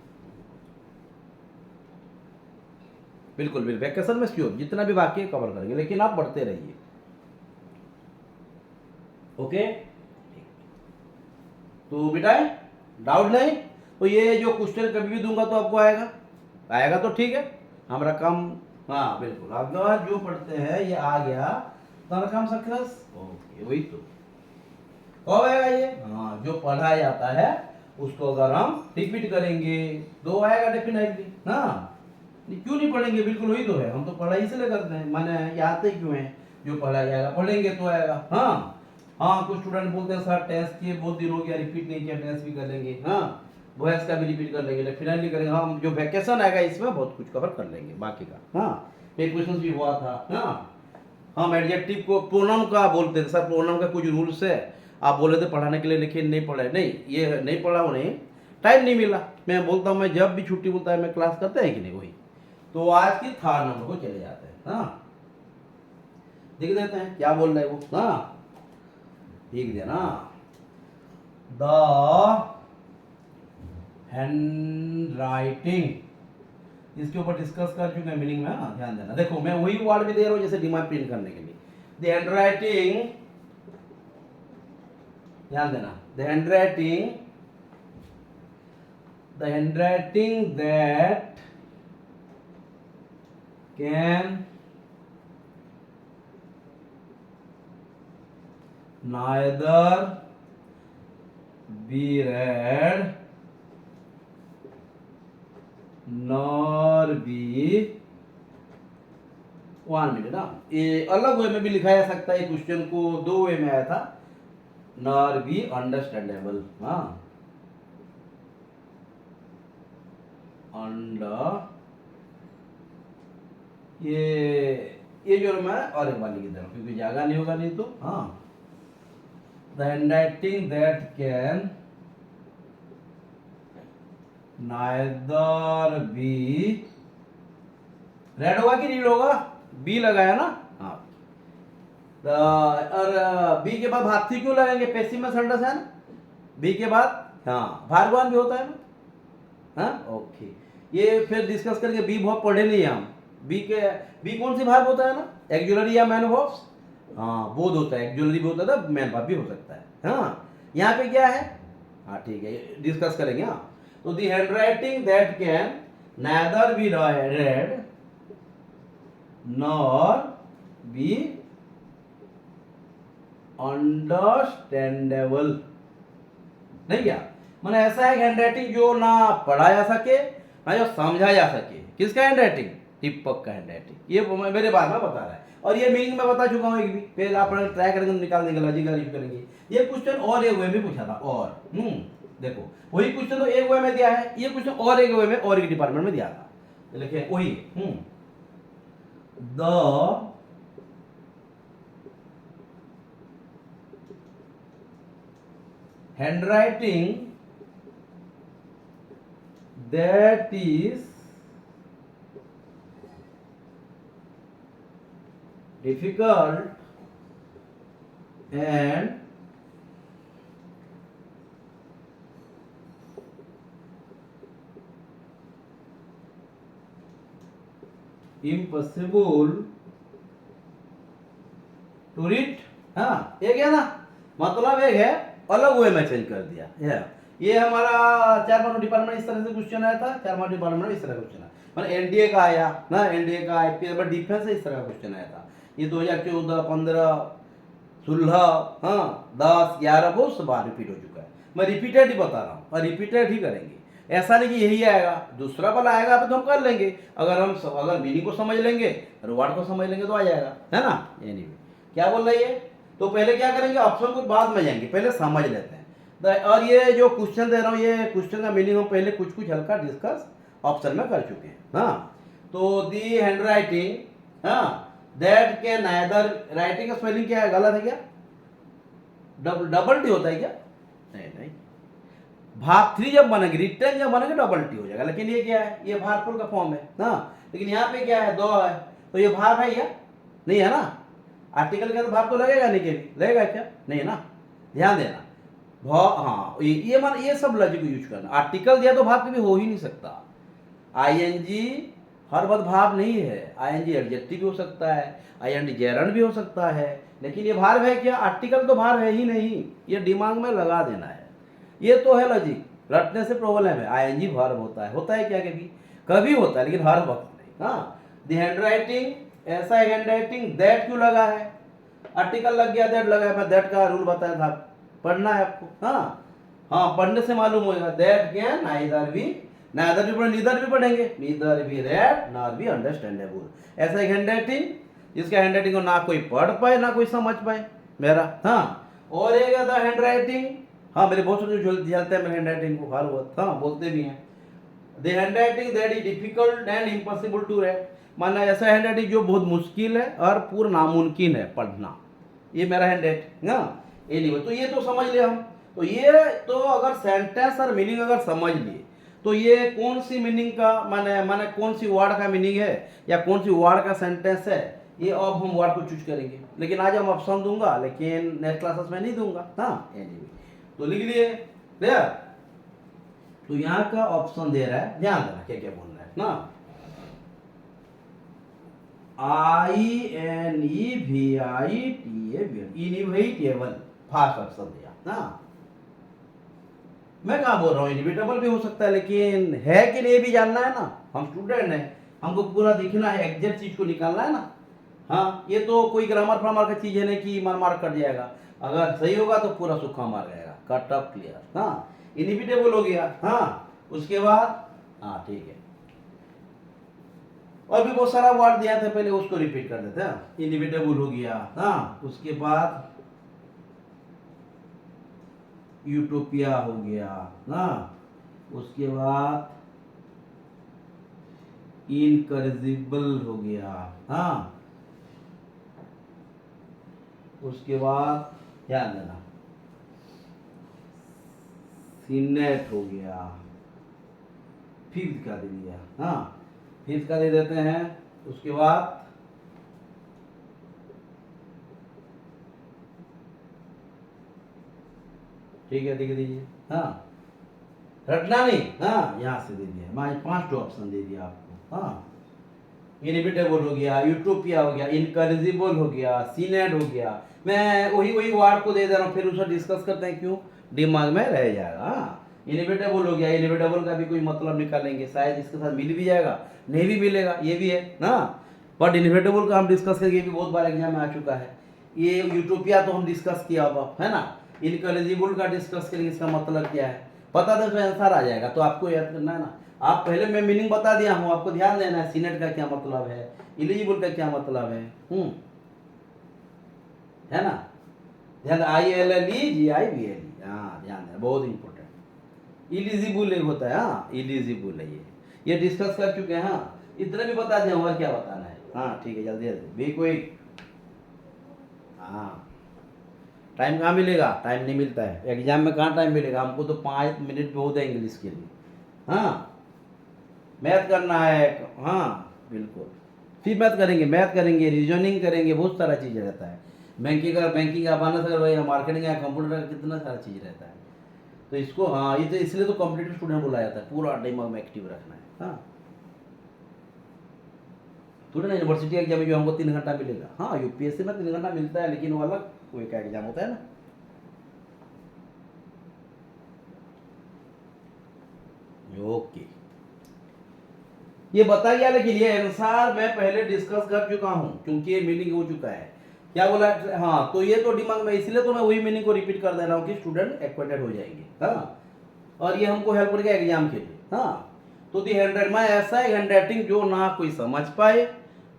बिल्कुल बिल्कुल वैकेशन में श्योर जितना भी बाकी है कवर करेंगे, लेकिन आप पढ़ते रहिए। ओके, तो बेटा डाउट नहीं? तो ये जो क्वेश्चन कभी भी दूंगा तो आपको आएगा, आएगा तो ठीक है, हमारा काम। हाँ बिल्कुल, अगर जो पढ़ते हैं ये आ गया तो हमारा काम सक्सेस। ओके, वही तो कब आएगा ये? हाँ, जो पढ़ा जाता है उसको अगर हम रिपीट करेंगे तो आएगा डेफिनेटली। हाँ, क्यों नहीं पढ़ेंगे, बिल्कुल वही तो है, हम तो पढ़ाई इसलिए करते हैं, माने ये आते क्यों हैं, जो पढ़ा जाएगा पढ़ेंगे तो आएगा। हाँ हाँ, कुछ स्टूडेंट बोलते हैं सर टेस्ट किए बहुत दिन हो गया, रिपीट नहीं किया, टेस्ट भी कर लेंगे, हाँ वॉइस का भी रिपीट कर लेंगे, फाइनली करेंगे, हम जो वैकेशन आएगा इसमें बहुत कुछ कवर कर लेंगे बाकी का। हाँ एक क्वेश्चन भी हुआ था। हाँ हम एडजेक्टिव को प्रोनाउन का बोलते थे, सर प्रोनाउन का कुछ रूल्स है, आप बोले थे पढ़ाने के लिए लेकिन नहीं पढ़े, नहीं ये नहीं पढ़ा हो, नहीं टाइम नहीं मिला। मैं बोलता हूँ, मैं जब भी छुट्टी बोलता है मैं क्लास करते हैं कि नहीं, वही तो आज की थर्ड नंबर को चले जाते हैं। हाँ देख देते हैं क्या बोल रहे हैं वो। हाँ लिख देना, द हैंड राइटिंग, इसके ऊपर डिस्कस कर चुके हैं मीनिंग में। हाँ ध्यान देना, देखो मैं वही वर्ड भी दे रहा हूँ जैसे डिमांड प्रिंट करने के लिए। द हैंड राइटिंग, ध्यान देना, the handwriting that can neither be read nor be, 1 minute ना, ये अलग वे में भी लिखा जा सकता है, क्वेश्चन को 2 वे में आया था, नॉर बी अंडरस्टैंडेबल। हाँ अंडर, ये जो मैं और एक बार लिख दे रहा हूँ क्योंकि जगह नहीं होगा नहीं तो। हाँ the handwriting that can neither B, red होगा कि रीड होगा, बी लगाया ना। हाँ और बी के बाद भार्थी क्यों लगाएंगे, पेसिमस अंडस है ना बी के बाद। हाँ भार्गवान भी होता है ना। हाँ ओके, ये फिर डिस्कस करके बी बहुत पढ़े नहीं हम, बी कौन सी भाग होता है ना, एक्जुलरी या मैन वर्ब्स। हाँ बोध होता है, एक्जुलरी भी होता है, मैन वर्ब भी हो सकता है। हाँ यहाँ पे क्या है, हाँ ठीक है डिस्कस करेंगे। हाँ तो the handwriting that can neither B red nor be understandable, नहीं क्या मैंने ऐसा है हैंडराइटिंग जो ना पढ़ा जा सके ना जो समझा जा सके। किसका हैंडराइटिंग, दीपक का हैंडराइटिंग, ये मेरे बारे में बता रहा है, और ये मीनिंग में बता चुका हूँ एक भी, फिर आप ट्राई करेंगे निकाल देंगे, लॉजिकल यूज करेंगे। ये क्वेश्चन और एक वे में पूछा था, और देखो वही क्वेश्चन तो एक वे में दिया है, ये क्वेश्चन और एक वे में और एक डिपार्टमेंट में दिया था, लिखे वही the handwriting that is difficult and impossible to read। हाँ एक है ना, मतलब एक है, अलग वे में चेंज कर दिया। ये हमारा 4 डिपार्टमेंट इस तरह से क्वेश्चन आया था, 4 डिपार्टमेंट इस तरह का क्वेश्चन आया, मतलब एनडीए का आया ना, एनडीए का आईपीएस में डिफेंस से इस तरह का क्वेश्चन आया था। ये 2014, 15, 16, हाँ 10, 11 बहुत बार रिपीट हो चुका है। मैं रिपीटेड ही बता रहा हूँ और रिपीटेड ही करेंगे, ऐसा नहीं कि यही आएगा, दूसरा वाला आएगा तो हम कर लेंगे, अगर मीनिंग को समझ लेंगे, वर्ड को समझ लेंगे तो आ जाएगा, है ना। एनीवे क्या बोल रही है, तो पहले क्या करेंगे, ऑप्शन को बाद में जाएंगे, पहले समझ लेते हैं। और ये जो क्वेश्चन दे रहा हूँ, ये क्वेश्चन का मीनिंग हम पहले कुछ कुछ हल्का डिस्कस ऑप्शन में कर चुके हैं। हाँ तो दी हैंड राइटिंग, हाँ दैट के नाइदर, राइटिंग का स्पेलिंग क्या है, गलत है क्या, डबल टी होता है क्या, नहीं भाग 3 जब बनेगी, रिटर्न जब बनेगा डबल टी हो जाएगा, लेकिन ये क्या है, ये भागफुल का फॉर्म है। हाँ लेकिन यहाँ पे क्या है, 2 है, तो ये भाग है या नहीं है ना, आर्टिकल के अंदर भाग तो लगेगा नहीं, के लगेगा क्या, नहीं है ना, ध्यान देना। हाँ ये सब लॉजिक यूज करना, आर्टिकल दिया तो भाग कभी हो ही नहीं सकता। आईएनजी हर वक्त भाव नहीं है, आईएनजी एडजेक्टिव भी हो सकता है, आईएनजी जेरंड भी हो सकता है, लेकिन ये भार है क्या, आर्टिकल तो भार है ही नहीं, ये दिमाग में लगा देना है। ये तो है लॉजिक, रटने से प्रॉब्लम है, आईएनजी वर्ब होता है क्या, कभी कभी होता है लेकिन हर वक्त नहीं। हाँ द हैंडराइटिंग, ऐसा हैंडराइटिंग दैट क्यों लगा है, आर्टिकल लग गया, दैट लगा है, मैं दैट का रूल बताया था, पढ़ना है आपको। हाँ हाँ पढ़ने से मालूम होगा, that can neither be neither भी पढ़े, नीदर भी पढ़ेंगे, नीदर भी रेड नॉर भी अंडरस्टैंडेबल। ऐसा एक हैंड राइटिंग जिसका हैंड राइटिंग को ना कोई पढ़ पाए ना कोई समझ पाए मेरा। हाँ, और एक अदर हैंड राइटिंग, हाँ मेरे बहुत सारे झेलते हैं मेरे हैंड राइटिंग को हर वक्त, हाँ बोलते भी हैं the handwriting that is difficult and impossible to write, माना ऐसा हैंड राइटिंग जो बहुत मुश्किल है और पूरा नामुमकिन है पढ़ना, ये मेरा हैंड राइटिंग। हाँ एनीवे, तो ये तो समझ लिया हम। तो ये तो अगर सेंटेंस और मीनिंग अगर समझ लिए तो ये कौन सी मीनिंग का माने माने कौन सी वर्ड का मीनिंग है या कौन सी वर्ड का सेंटेंस है, ये अब हम वर्ड को चूज करेंगे। लेकिन आज हम ऑप्शन दूंगा, लेकिन नेक्स्ट क्लासेस में नहीं दूंगा। हाँ एनीवे, तो लिख लिए क्लियर। तो यहाँ का ऑप्शन दे रहा है, ध्यान देना क्या क्या बोल रहा है ना, इनइविटेबल, फास्ट ऑप्शन दिया ना। मैं कहा बोल रहा हूँ इनइविटेबल भी हो सकता है, लेकिन है कि नहीं भी जानना है ना, हम स्टूडेंट हैं, हमको पूरा देखना है, एग्जैक्ट चीज को निकालना है ना। हाँ, ये तो कोई ग्रामर फ्रामर का चीज है नहीं कि मार कट जाएगा, अगर सही होगा तो पूरा सूखा मार जाएगा, कट ऑफ क्लियर। हाँ इनइविटेबल हो गया। हाँ उसके बाद, हाँ ठीक है, और भी बहुत सारा वर्ड दिया था पहले, उसको रिपीट कर देते हैं। इनइविटेबल हो गया। हाँ उसके बाद यूटोपिया हो गया ना, उसके बाद इनकरेजिबल हो गया। हाँ उसके बाद ध्यान देना सिनेट हो गया, फिफ्थ का दे दिया। हाँ फिफ्थ का दे देते हैं। उसके बाद ठीक है लिख दीजिए। हाँ रटना नहीं, हाँ यहाँ से दे दिया, मैं 5 ऑप्शन दे दिया आपको। हाँ इनइविटेबल हो गया, यूटोपिया हो गया, इनकरेजिबल हो गया, सीनेट हो गया। मैं वही वही वर्ड को दे दे रहा हूँ, फिर उसे डिस्कस करते हैं, क्यों दिमाग में रह जाएगा। हाँ इनइविटेबल हो गया, इनइविटेबल का भी कोई मतलब निकालेंगे, शायद इसके साथ मिल भी जाएगा, नहीं भी मिलेगा, ये भी है ना। बट इनइविटेबल का हम डिस्कस करेंगे, ये भी बहुत बार एग्जाम में आ चुका है। ये यूटोपिया तो हम डिस्कस किया अब, है ना। इनकरेजिबल का डिस्कस करेंगे, इसका मतलब क्या है पता दे तो आंसर आ जाएगा, तो आपको याद करना है ना। आप पहले मैं मीनिंग बता दिया हूँ, आपको ध्यान देना है सीनेट का क्या मतलब है, इलिजिबल का क्या मतलब है ना। ध्यान ILLEGIBLE, हाँ ध्यान देना, बहुत इंपॉर्टेंट। इलिजिबल एक होता है, हाँ इलिजिबल है ये डिस्कस कर चुके हैं। हाँ इतना भी बता दिया, और क्या बताना है। हाँ ठीक है, जल्दी जल्दी बी क्विक। हाँ टाइम कहाँ मिलेगा, टाइम नहीं मिलता है एग्जाम में, कहाँ टाइम मिलेगा हमको, तो 5 मिनट बहुत है इंग्लिश के लिए। हाँ मैथ करना है, हाँ बिल्कुल, फिर मैथ करेंगे रीजनिंग करेंगे, बहुत सारा चीज़ रहता है। बैंकिंग का बानस अगर भाई मार्केटिंग या कंप्यूटर का कितना सारा चीज़ रहता है। तो इसको, हाँ ये तो इसलिए तो कॉम्पिटिटिव स्टूडेंट बोला जाता है, पूरा दिमाग में एक्टिव रखना है। हाँ थोड़ा ना यूनिवर्सिटी एग्जाम में जो हमको 3 घंटा मिलेगा, हाँ यूपीएससी में 3 घंटा मिलता है, लेकिन वो अलग कोई का एग्जाम होता है ना। ओके ये बता गया, लेकिन ये आंसर मैं पहले डिस्कस कर चुका हूं, क्योंकि ये मीनिंग हो चुका है। क्या बोला, हाँ तो ये तो दिमाग में, इसलिए तो मैं वही मीनिंग को रिपीट कर दे रहा हूँ कि स्टूडेंट एक्वाइंटेड हो जाएंगे। हाँ और ये हमको हेल्प करेगा एग्जाम के लिए। हाँ तो दी हैंड मैं ऐसा है हैंड राइटिंग जो ना कोई समझ पाए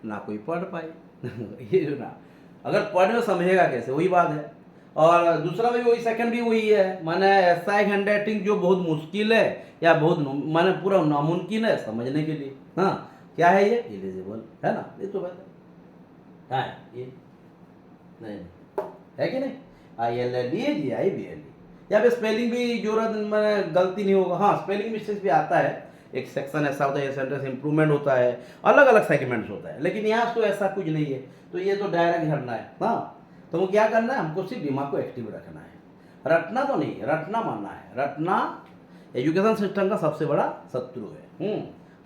ना कोई पढ़ पाए ये जो ना, अगर पढ़ में समझेगा कैसे, वही बात है। और दूसरा में भी वही, सेकंड भी वही है, माने ऐसा एक हैंड राइटिंग जो बहुत मुश्किल है या बहुत माने पूरा नामुमकिन है समझने के लिए। हाँ क्या है ये, इलिजिबल है ना, ये तो बात है। हाँ ये नहीं है कि नहीं, ILLEGIBLE, यहाँ पे स्पेलिंग भी जरूरत मैंने गलती नहीं होगा। हाँ स्पेलिंग मिस्टेक्स भी आता है, एक सेक्शन ऐसा होता है, सेंटेंस इंप्रूवमेंट होता है, अलग अलग सेगमेंट्स होता है, लेकिन यहाँ तो ऐसा कुछ नहीं है, तो ये तो डायरेक्ट झड़ना है। हाँ तो वो क्या करना है, हमको सिर्फ दिमाग को एक्टिव रखना है, रटना तो नहीं, रटना मानना है। रटना एजुकेशन सिस्टम का सबसे बड़ा शत्रु है।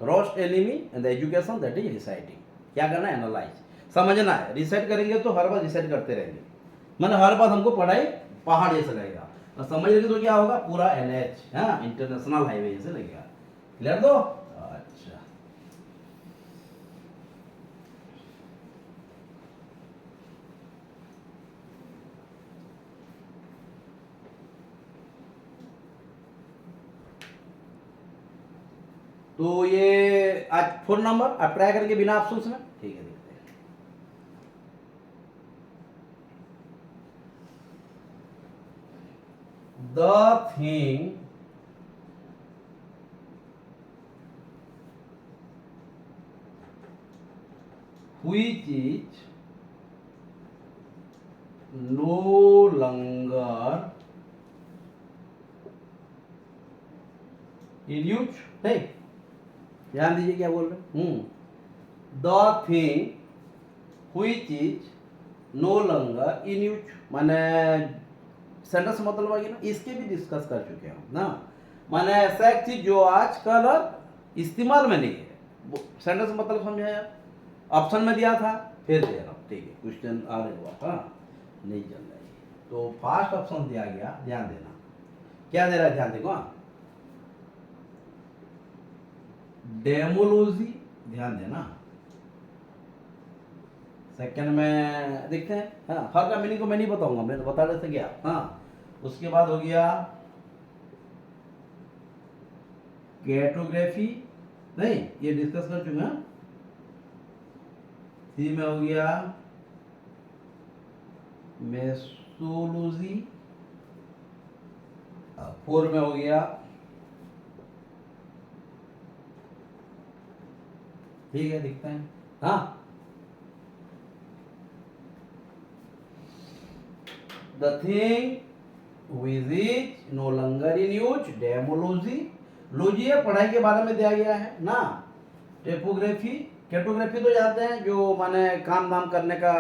Roast enemy in the education that is reciting. क्या करना है, एनालाइज, समझना है। रिसाइट करेंगे तो हर बार रिसाइट करते रहेंगे, मतलब हर बार हमको पढ़ाई पहाड़ जैसे लगेगा, और समझ लेंगे तो क्या होगा, पूरा NH, हाँ इंटरनेशनल हाईवे जैसे लगेगा। क्लियर दो, अच्छा तो ये आज 4 नंबर आप ट्राई करेंगे बिना ऑप्शंस में, ठीक है देखते हैं। The thing which is no longer in use, नहीं, ध्यान दीजिए क्या बोल रहे हैं। The thing which is no longer in use, माने सेंटेंस मतलब आ गया ना, इसके भी डिस्कस कर चुके हैं हम ना, माने ऐसा एक चीज जो आजकल इस्तेमाल में नहीं है। सेंटेंस मतलब समझाया, ऑप्शन में दिया था, फिर दे रहा हूँ, ठीक है, क्वेश्चन आ रहे हुआ हाँ नहीं चल रहा है। तो फर्स्ट ऑप्शन दिया गया, ध्यान देना क्या दे रहा है, ध्यान देखो, डेमोलॉजी, ध्यान देना। सेकंड में देखते हैं, हाँ हर का मीनिंग को मैं नहीं बताऊंगा, मैं तो बता देते क्या, हाँ उसके बाद हो गया कैटोग्राफी, नहीं ये डिस्कस कर चुके हैं। 3 में हो गया मेसोलॉजी, 4 में हो गया, ठीक है देखते हैं, हाँ the thing which is no longer in use, डेमोलॉजी, लॉजी है पढ़ाई के बारे में दिया गया है ना, टेपोग्राफी, कैटोग्राफी तो जानते हैं जो माने काम धाम करने का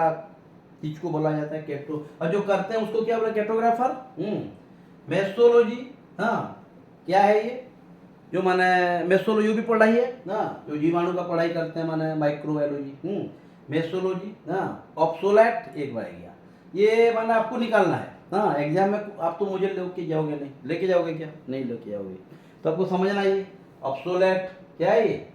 चीज को बोला जाता है कैटो, और जो करते हैं उसको क्या बोले, कैटोग्राफर। मेसोलॉजी, हाँ क्या है ये, जो माने मेसोलॉजी भी पढ़ाई है ना, जो जीवाणु का पढ़ाई करते हैं माने माइक्रोबायोलॉजी, मेसोलॉजी, हाँ ऑब्सोलेट एक बार गया, ये माने आपको निकालना है, हाँ एग्जाम में आप तो मुझे लेके जाओगे नहीं, लेके जाओगे क्या, नहीं लेके जाओगे, तो आपको समझना ये ऑब्सोलेट क्या है ये,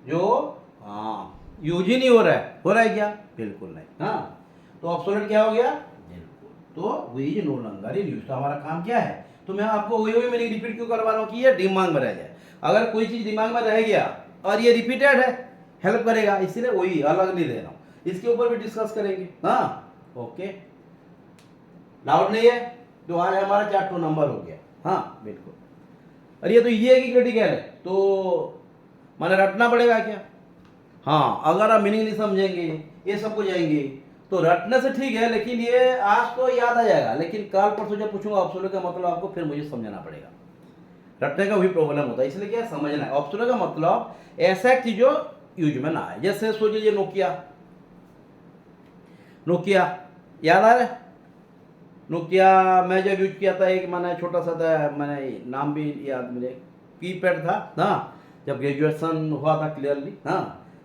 जो हाँ यूज ही नहीं हो रहा है क्या, बिल्कुल नहीं, हाँ तो ऑब्सोलेट क्या हो गया, बिल्कुल, तो we is no longer in use, तो हमारा काम क्या है, तो मैं आपको वही मैंने रिपीट क्यों करवा रहा हूँ कि ये दिमाग में रह जाए, अगर कोई चीज दिमाग में रह गया और ये रिपीटेड है हेल्प करेगा, इसीलिए वही अलग नहीं दे रहा हूँ, इसके ऊपर भी डिस्कस करेंगे, हाँ ओके डाउट नहीं है, तो आज हमारा चैप्टर नंबर हो गया, हाँ बिल्कुल, और ये तो ये है कि क्रिटिकल है, तो माने रटना पड़ेगा क्या, हाँ अगर आप मीनिंग नहीं समझेंगे ये सबको जाएंगे तो रटने से ठीक है, लेकिन ये आज तो याद आ जाएगा, लेकिन कल परसों जब पूछूंगा ऑप्शनल का मतलब आपको फिर मुझे समझाना पड़ेगा, रटने का भी प्रॉब्लम होता है, इसलिए क्या समझना है, ऑप्शनल का मतलब ऐसा चीज जो यूज में ना आए, जैसे सोचिए नोकिया, नोकिया याद आ रहा है, नोकिया मैं जब यूज किया था, एक मैंने छोटा सा था, मैंने नाम भी याद मुझे, कीपैड था ना, जब ग्रेजुएशन हुआ था क्लियरली, हाँ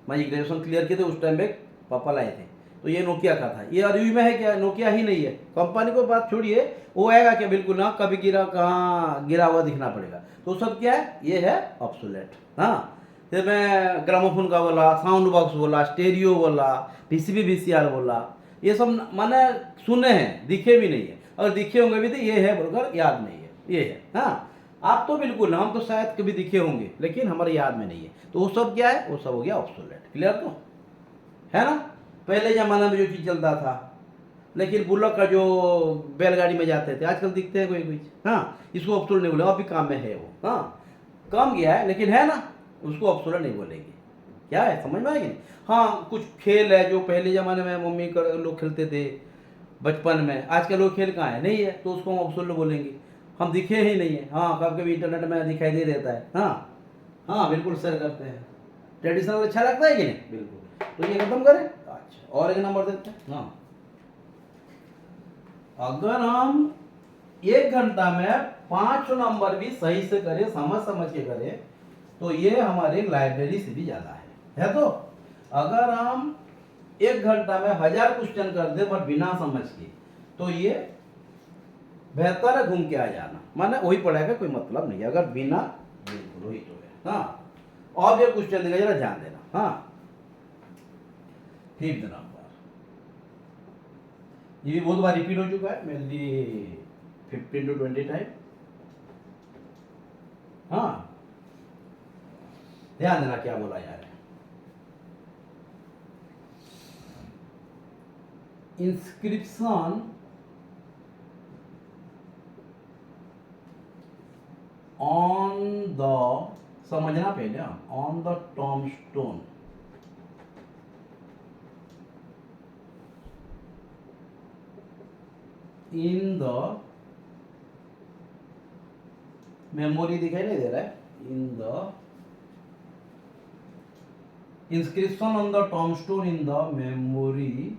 मैं ग्रेजुएशन क्लियर किए थे उस टाइम पे पापा लाए थे, तो ये नोकिया का था, ये रिव्यू में है क्या, नोकिया ही नहीं है, कंपनी को बात छोड़िए, वो आएगा क्या, बिल्कुल ना, कभी गिरा कहाँ गिरा हुआ दिखना पड़ेगा, तो सब क्या है, ये है ऑब्सोलेट, हाँ फिर मैं ग्रामोफोन का बोला, साउंड बॉक्स बोला, स्टेरियो बोला, पीसीबी वीसीआर बोला, ये सब माने सुने हैं, दिखे भी नहीं है, अगर दिखे होंगे भी तो ये है बोलकर याद नहीं है, ये है, हाँ आप तो बिल्कुल, हम तो शायद कभी दिखे होंगे लेकिन हमारे याद में नहीं है, तो वो सब क्या है, वो सब हो गया ऑब्सोलेट, क्लियर तो है ना, पहले जमाना में जो चीज चलता था, लेकिन बुलक का जो बैलगाड़ी में जाते थे, आजकल दिखते हैं कोई कोई, हाँ इसको ऑब्सोलेट नहीं बोलेंगे, अभी काम में है वो, हाँ कम गया है लेकिन है ना, उसको ऑब्सोलेट नहीं बोलेंगे, क्या है समझ में आएगी, हाँ कुछ खेल है जो पहले ज़माने में मम्मी लोग खेलते थे बचपन में, आजकल लोग खेल कहाँ है, नहीं है, तो उसको हम ऑब्सोलेट बोलेंगे, हम दिखे ही नहीं है, हाँ कभी कभी इंटरनेट में दिखाई दे रहता है, हाँ हाँ बिल्कुल शेयर करते हैं, ट्रेडिशनल अच्छा लगता है कि नहीं, बिल्कुल, तो ये खत्म करें, अच्छा और एक नंबर देते हैं, हाँ अगर हम 1 घंटा में 5 नंबर भी सही से करें, समझ के करें, तो ये हमारे लाइब्रेरी से भी ज्यादा है तो अगर हम 1 घंटा में 1000 क्वेश्चन कर दे बट बिना समझ के, तो ये बेहतर है घूम के आ जाना, माने वही पढ़ाई का कोई मतलब नहीं है, अगर बिना, बिल्कुल वही तो है, हाँ और ये क्वेश्चन देगा, जरा ध्यान देना, हाँ 5th नंबर, ये भी बहुत बार रिपीट हो चुका है मेनली 15 to 20 टाइम, हाँ ध्यान देना क्या बोला जा रहा है। इंस्क्रिप्शन ऑन द, समझना पहले, on the tombstone in the memory, दिखाई नहीं दे रहा है, in the inscription on the tombstone in the memory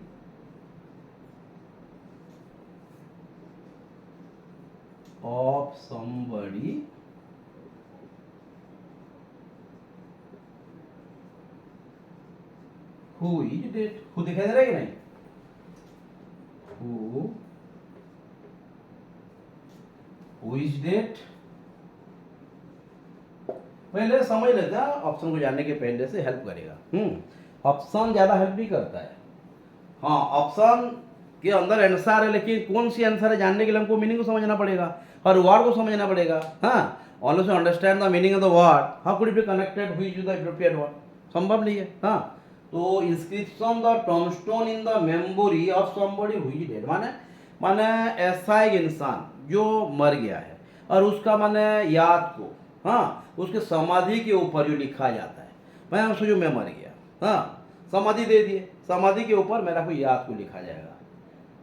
of somebody who is dead. Who दिखाई दे रहा है कि नहीं, हु इज डेड। पहले समझ लेते हैं, ऑप्शन को जानने के पहले से हेल्प करेगा। ऑप्शन ज्यादा हेल्प भी करता है। हाँ, ऑप्शन के अंदर आंसर है, लेकिन कौन सी आंसर है जानने के लिए हमको मीनिंग को समझना पड़ेगा और वर्ड को समझना पड़ेगा। हाँ, also to understand the meaning of the word, how could it be connected with the appropriate word, संभव नहीं है। हाँ, तो inscription the tombstone in the memory of somebody who is dead, माने ऐसा एक इंसान जो मर गया है और उसका माने याद को, हाँ, उसके समाधि के ऊपर जो लिखा जाता है, मैं सोचो मैं मर गया, हाँ, समाधि दे दिए, समाधि के ऊपर मेरा कोई याद को लिखा जाएगा।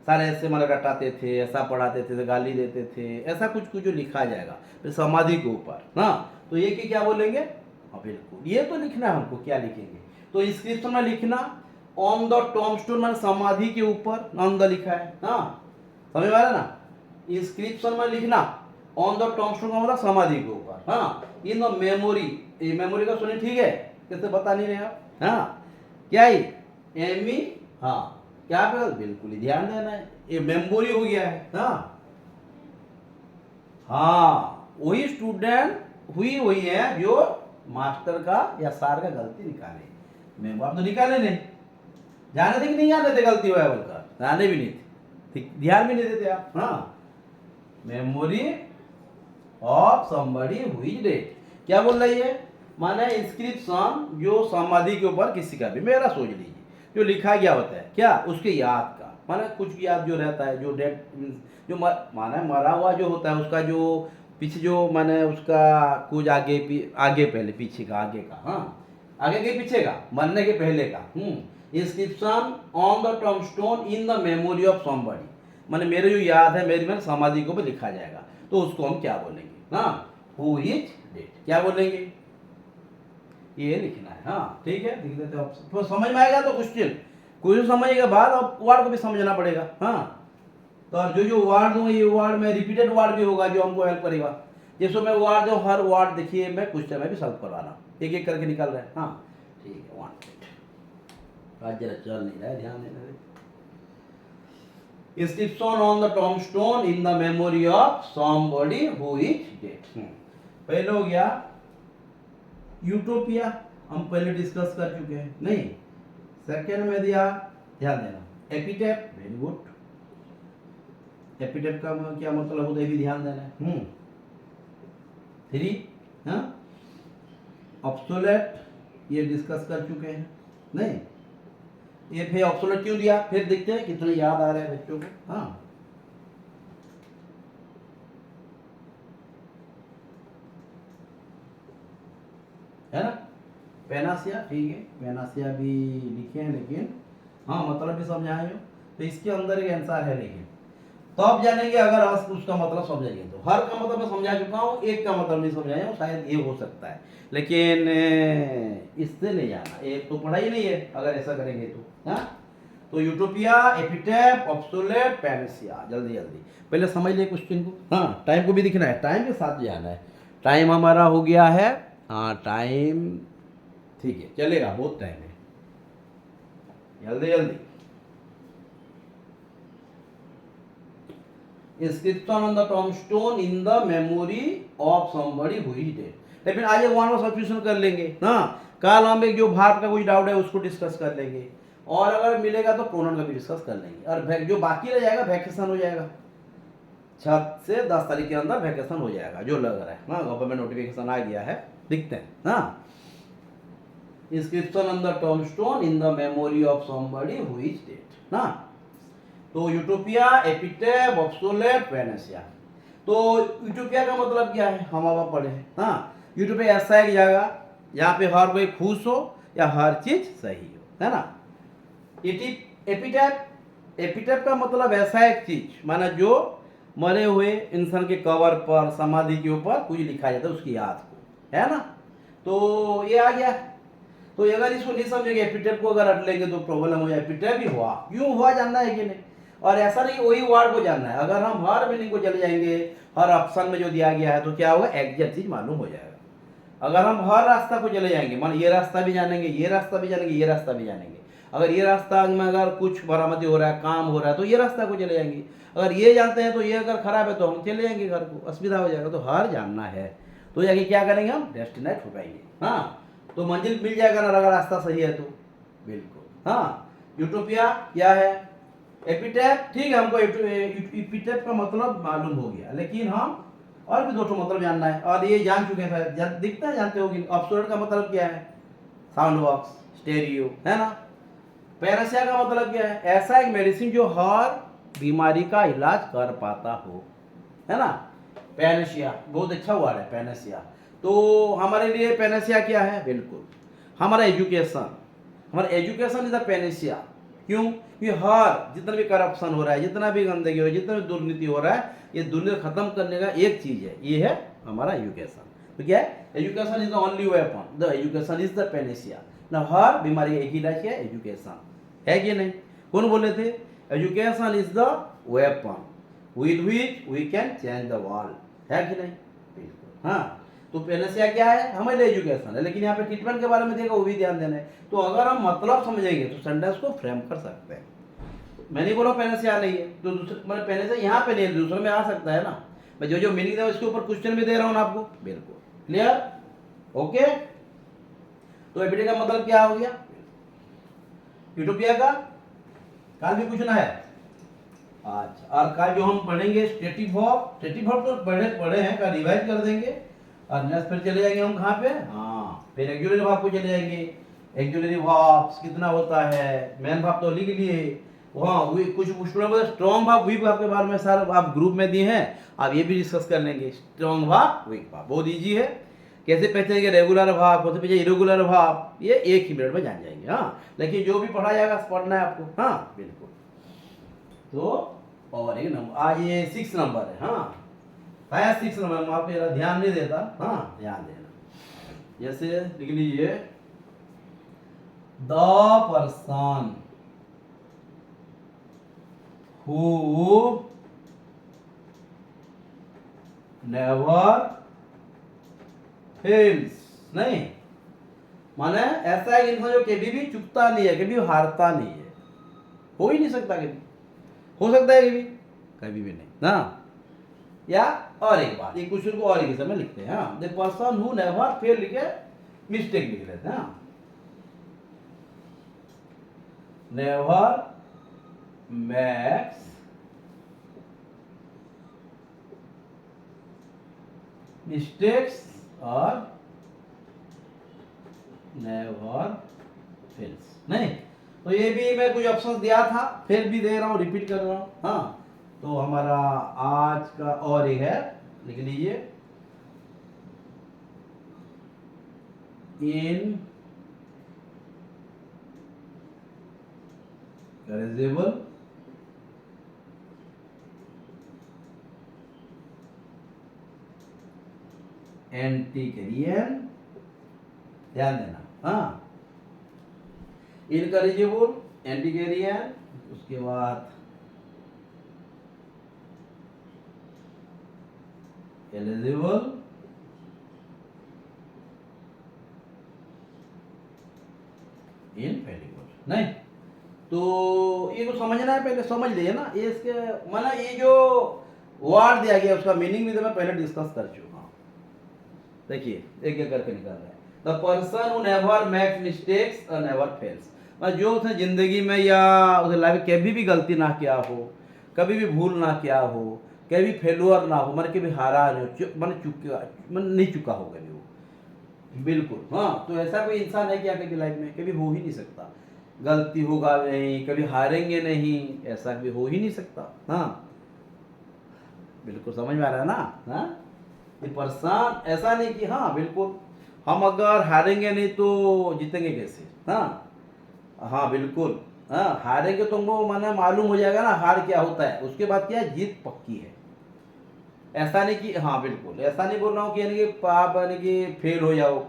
सारे ऐसे मतलब रटाते थे, ऐसा पढ़ाते थे, गाली देते थे, ऐसा कुछ कुछ जो लिखा जाएगा फिर समाधि के ऊपर। हाँ, तो ये कि क्या बोलेंगे, हाँ बिल्कुल, ये तो लिखना है हमको, क्या लिखेंगे, तो इंस्क्रिप्शन में लिखना ऑन द टॉम्बस्टोन, मतलब समाधि के ऊपर ऑन द लिखा है। हाँ, समझ में आ रहा ना, इंस्क्रिप्शन में लिखना ऑन द टॉम्बस्टोन का मतलब समाधि के ऊपर। हाँ, इन द मेमोरी, ये मेमोरी का सुनिए, ठीक है, कैसे बता नहीं रहे आप। हाँ, क्या है एमी, हाँ क्या पे, बिल्कुल ही ध्यान देना है, ये मेमोरी हो गया है। हाँ, हाँ वही स्टूडेंट हुई वही है जो मास्टर का या सार का गलती निकाले। मैं आप तो निकाले नहीं, जाने थे कि नहीं जाने थे गलती हुआ है बोलकर, जाने भी नहीं थे, ध्यान भी नहीं देते आप। हाँ, memory of somebody who is dead, क्या बोल रही है, माने इंस्क्रिप्शन जो समाधि के ऊपर किसी का भी, मेरा सोच लीजिए, जो लिखा गया होता है क्या, उसके याद का, माने कुछ याद जो रहता है, जो डेड, जो माने मरा हुआ जो होता है, उसका जो पीछे जो माने उसका कुछ आगे आगे पहले पीछे का, आगे का, हाँ आगे के पीछे का, मरने के पहले का। Inscription on the tombstone in the memory of somebody, माने मेरे जो याद है, मेरी मैंने समाधि को भी लिखा जाएगा, तो उसको हम क्या बोलेंगे, हाँ हु इज डेड, क्या बोलेंगे, ये लिखना है। हाँ ठीक है, लिख देते ऑप्शन, तो समझ में आएगा। तो क्वेश्चन कुछ समझेगा बाद और वर्ड को भी समझना पड़ेगा। हाँ, तो जो जो वर्ड दूंगा, ये वर्ड में रिपीटेड वर्ड भी होगा जो हमको हेल्प करेगा। जैसे मैं वर्ड दूँ, हर वर्ड देखिए मैं क्वेश्चन में भी सॉल्व करवाना, एक एक करके निकल रहे हैं। हाँ ठीक है, 1 मिनट, आज जरा चल नहीं रहा है, ध्यान देना। Inscription on the tombstone in the memory of somebody who is dead. पहले हो गया यूटोपिया, हम पहले डिस्कस कर चुके हैं, नहीं। सेकेंड में दिया, ध्यान देना, एपिटेप, वेरी गुड, एपिटेप का क्या मतलब होता है भी ध्यान देना है। 3, हाँ ऑब्सोलेट, ये डिस्कस कर चुके हैं, नहीं। ये फिर ऑब्सोलेट क्यों दिया, फिर देखते हैं कितने याद आ रहे हैं बच्चों को। हाँ, है ना, पेनासिया, ठीक है, पेनासिया भी लिखे हैं, लेकिन हाँ मतलब भी समझाए हो, तो इसके अंदर एक आंसर है, लेकिन तो आप जानेंगे अगर आप उसका मतलब समझेंगे। तो हर का मतलब मैं समझा चुका हूँ, एक का मतलब नहीं समझाया हूँ, शायद ये हो सकता है, लेकिन इससे नहीं जाना, एक तो पढ़ा ही नहीं है अगर ऐसा करेंगे तो। हाँ, तो यूटोपिया, एपिटेप, ऑब्सोलेट, पेनासिया, जल्दी जल्दी पहले समझ ले क्वेश्चन को। हाँ, टाइम को भी दिखना है, टाइम के साथ जाना है। टाइम हमारा हो गया है, हाँ टाइम ठीक है, चलेगा, बहुत टाइम है, जल्दी जल्दी। Inscription on the tombstone in the memory of somebody who is dead, लेकिन आज एक वन सब्स्टिट्यूशन कर लेंगे। हाँ, कल हम एक जो भाग का कोई डाउट है उसको डिस्कस कर लेंगे, और अगर मिलेगा तो प्रोनाउन का भी डिस्कस कर लेंगे, और जो बाकी रह जाएगा वैकेशन हो जाएगा, 6 से 10 तारीख के अंदर वैकेशन हो जाएगा जो लग रहा है। हाँ, गवर्नमेंट नोटिफिकेशन आ गया है, दिखते हैं। हाँ, inscription on the tombstone in the memory of somebody who is dead ना। तो यूटोपिया, एपिटेप, ऑब्सोलेट, पैनेसिया। तो यूटोपिया का मतलब क्या है, हम अब पढ़े हैं। हाँ, यूटोपिया ऐसा एक जगह जहाँ पे हर कोई खुश हो या हर चीज सही हो, है ना। एपिटेप, एपिटेप का मतलब ऐसा एक चीज माना जो मरे हुए इंसान के कवर पर, समाधि के ऊपर कुछ लिखा जाता है उसकी याद को, है ना। तो ये आ गया। तो अगर इसको नहीं समझेंगे, एपिटेप को अगर रट लेंगे तो प्रॉब्लम हो जाए। एपिटेप ही हुआ, क्यों हुआ जानना है कि नहीं। और ऐसा नहीं वही वर्ड को जानना है, अगर हम हर मीनिंग को चले जाएंगे, हर ऑप्शन में जो दिया गया है, तो क्या होगा, एग्जैक्ट चीज मालूम हो जाएगा। अगर हम हर रास्ता को चले जाएंगे, मान ये रास्ता भी जानेंगे, ये रास्ता भी जानेंगे, ये रास्ता भी जानेंगे, अगर ये रास्ता में अगर कुछ बरामदी हो रहा है, काम हो रहा है, तो ये रास्ता को चले जाएंगे। अगर ये जानते हैं तो ये अगर खराब है तो हम चले जाएंगे घर को, असुविधा हो जाएगा। तो हर जानना है, तो जाके क्या करेंगे, हम डेस्टिनेट हो पाएंगे। हाँ, तो मंजिल मिल जाएगा ना अगर रास्ता सही है तो, बिल्कुल। हाँ, यूटोपिया क्या है, एपिटेप, ठीक है, हमको एपिटेप का मतलब मालूम हो गया, लेकिन हम और भी दो मतलब जानना है, और ये जान चुके हैं, दिखता है, जानते होगी। ऑब्सोलेट का मतलब क्या है, साउंड बॉक्स, स्टेरियो, है ना। पैनेसिया का मतलब क्या है, ऐसा एक मेडिसिन जो हर बीमारी का इलाज कर पाता हो, है ना। पैनेसिया बहुत अच्छा वर्ड है, पैनेसिया। तो हमारे लिए पैनेसिया क्या है, बिल्कुल हमारा एजुकेशन, हमारा एजुकेशन इज द पैनेसिया। क्यों, कि हर जितना भी करप्शन हो रहा है, जितना भी गंदगी हो रहा है, जितना भी दुर्नीति हो रहा है, ये दुनिया खत्म करने का एक चीज है, ये है हमारा एजुकेशन। तो क्या है, education is the only weapon, the education is the Panacea ना। हर बीमारी एक ही इलाज क्या है, एजुकेशन है कि नहीं। कौन बोले थे, education is the weapon with which we can change the world, है कि नहीं, बिल्कुल। हाँ, तो पैनेसिया क्या है, हमारे लिए एजुकेशन है, लेकिन यहाँ पे ट्रीटमेंट के बारे में देखो, वो भी ध्यान देना है। तो अगर हम मतलब समझेंगे तो सेंटेंस को फ्रेम कर सकते हैं। मैं नहीं बोला पैनेसिया नहीं है, तो दूसरे मतलब पैनेसिया यहाँ पे नहीं है, दूसरे में आ सकता है ना। मैं जो जो मीनिंग है उसके ऊपर क्वेश्चन भी दे रहा हूँ ना आपको, बिल्कुल क्लियर, ओके। तो एपिटेप का मतलब क्या हो गया, यूटोपिया का काल भी पूछना है। अच्छा, और कल जो हम पढ़ेंगे स्टेटिक वर्ब, स्टेटिक वर्ब तो पढ़े हैं, कल रिवाइज कर देंगे। और नेक्स्ट फिर चले जाएंगे हम कहाँ पे, हाँ, फिर एक्जुलरी वर्ब को चले जाएंगे। एक्जुलरी वर्ब्स कितना होता है, मेन वर्ब तो लिख लिए। हाँ, कुछ student strong verb, weak verb के बारे में सर आप ग्रुप में दिए हैं, आप ये भी डिस्कस कर लेंगे। स्ट्रॉन्ग वर्ब, वीक वर्ब बहुत इजी है, कैसे पहचानेंगे रेगुलर वर्ब, कैसे पहचाने इरेगुलर वर्ब, ये एक ही मिनट में जान जाएंगे। हाँ, लेकिन जो भी पढ़ा जाएगा पढ़ना है आपको, हाँ बिल्कुल। तो और एक नंबर, आज ये 6 नंबर है। हाँ, आया 6 नंबर, आप मेरा ध्यान नहीं देता, हाँ ध्यान देना। जैसे लिख लीजिए, the person who never fails, नहीं माने ऐसा एक इंसान जो कभी भी चुकता नहीं है, कभी हारता नहीं है, हो ही नहीं सकता, कभी हो सकता है कभी भी नहीं ना। या और एक बात, एक क्वेश्चन को और एक समय लिखते हैं, हाँ, the person who never fail लिखे मिस्टेक लिख लेते हैं, नेवर मैक्स मिस्टेक्स और नेवर फेल्स, नहीं। तो ये भी मैं कुछ ऑप्शन दिया था, फिर भी दे रहा हूँ, रिपीट कर रहा हूँ। हाँ, तो हमारा आज का और एक है, लिख लीजिए, इन करेजेबल एंटीकैरियन, ध्यान देना। हाँ, इनकरेजिबल एंटीकैरियन, उसके बाद एलिजिबल इनफेलिबल, नहीं। तो ये तो समझना है, पहले समझ लिए ना, ये इसके माना, ये जो वर्ड दिया गया उसका मीनिंग भी तो मैं पहले डिस्कस कर चुका हूँ। देखिए एक एक करके निकाल रहे हैं, the person who never makes mistakes और नेवर फेल्स, मतलब जो उसने जिंदगी में या उसने लाइफ में कभी भी गलती ना किया हो, कभी भी भूल ना किया हो, कभी फेलुअर ना हो, मतलब कभी हारा नहीं हो, नहीं चुका हो कभी वो, बिल्कुल हाँ। तो ऐसा कोई इंसान है क्या कभी लाइफ में? कभी हो ही नहीं सकता। गलती होगा नहीं, कभी हारेंगे नहीं, ऐसा कभी हो ही नहीं सकता। हाँ बिल्कुल समझ में आ रहा है ना? हाँ ये परेशान ऐसा नहीं कि हाँ बिल्कुल हम अगर हारेंगे नहीं तो जीतेंगे कैसे? हाँ हाँ बिल्कुल। हाँ हारेंगे तो वो माना मालूम हो जाएगा ना हार क्या होता है, उसके बाद क्या है, जीत पक्की है। ऐसा नहीं कि हाँ बिल्कुल ऐसा नहीं बोल रहा हूँ कि यानी कि आप यानी कि फेल हो जाओ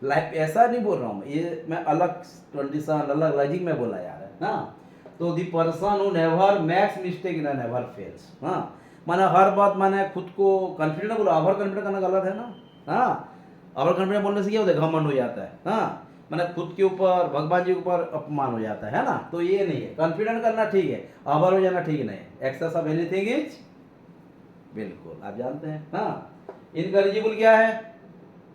लाइफ, ऐसा नहीं बोल रहा हूँ मैं। ये मैं अलग कंडीशन अलग लॉजिक में बोला यार है ना। तो the person who never makes mistake in never fails. हाँ माना हर बात माने खुद को कॉन्फिडेंट बोलो, ओवर कॉन्फिडेंट करना गलत है ना। हाँ ओवर कॉन्फिडेंट बोलने से क्या होता है, घमंड हो जाता है। हाँ मैंने खुद के ऊपर भगवान जी के ऊपर अपमान हो जाता है ना। तो ये नहीं है, कॉन्फिडेंट करना ठीक है, ओवर हो जाना ठीक नहीं है। एक्सेस ऑफ एनीथिंग इज, बिल्कुल आप जानते हैं। हाँ इनकरेजिबल क्या है?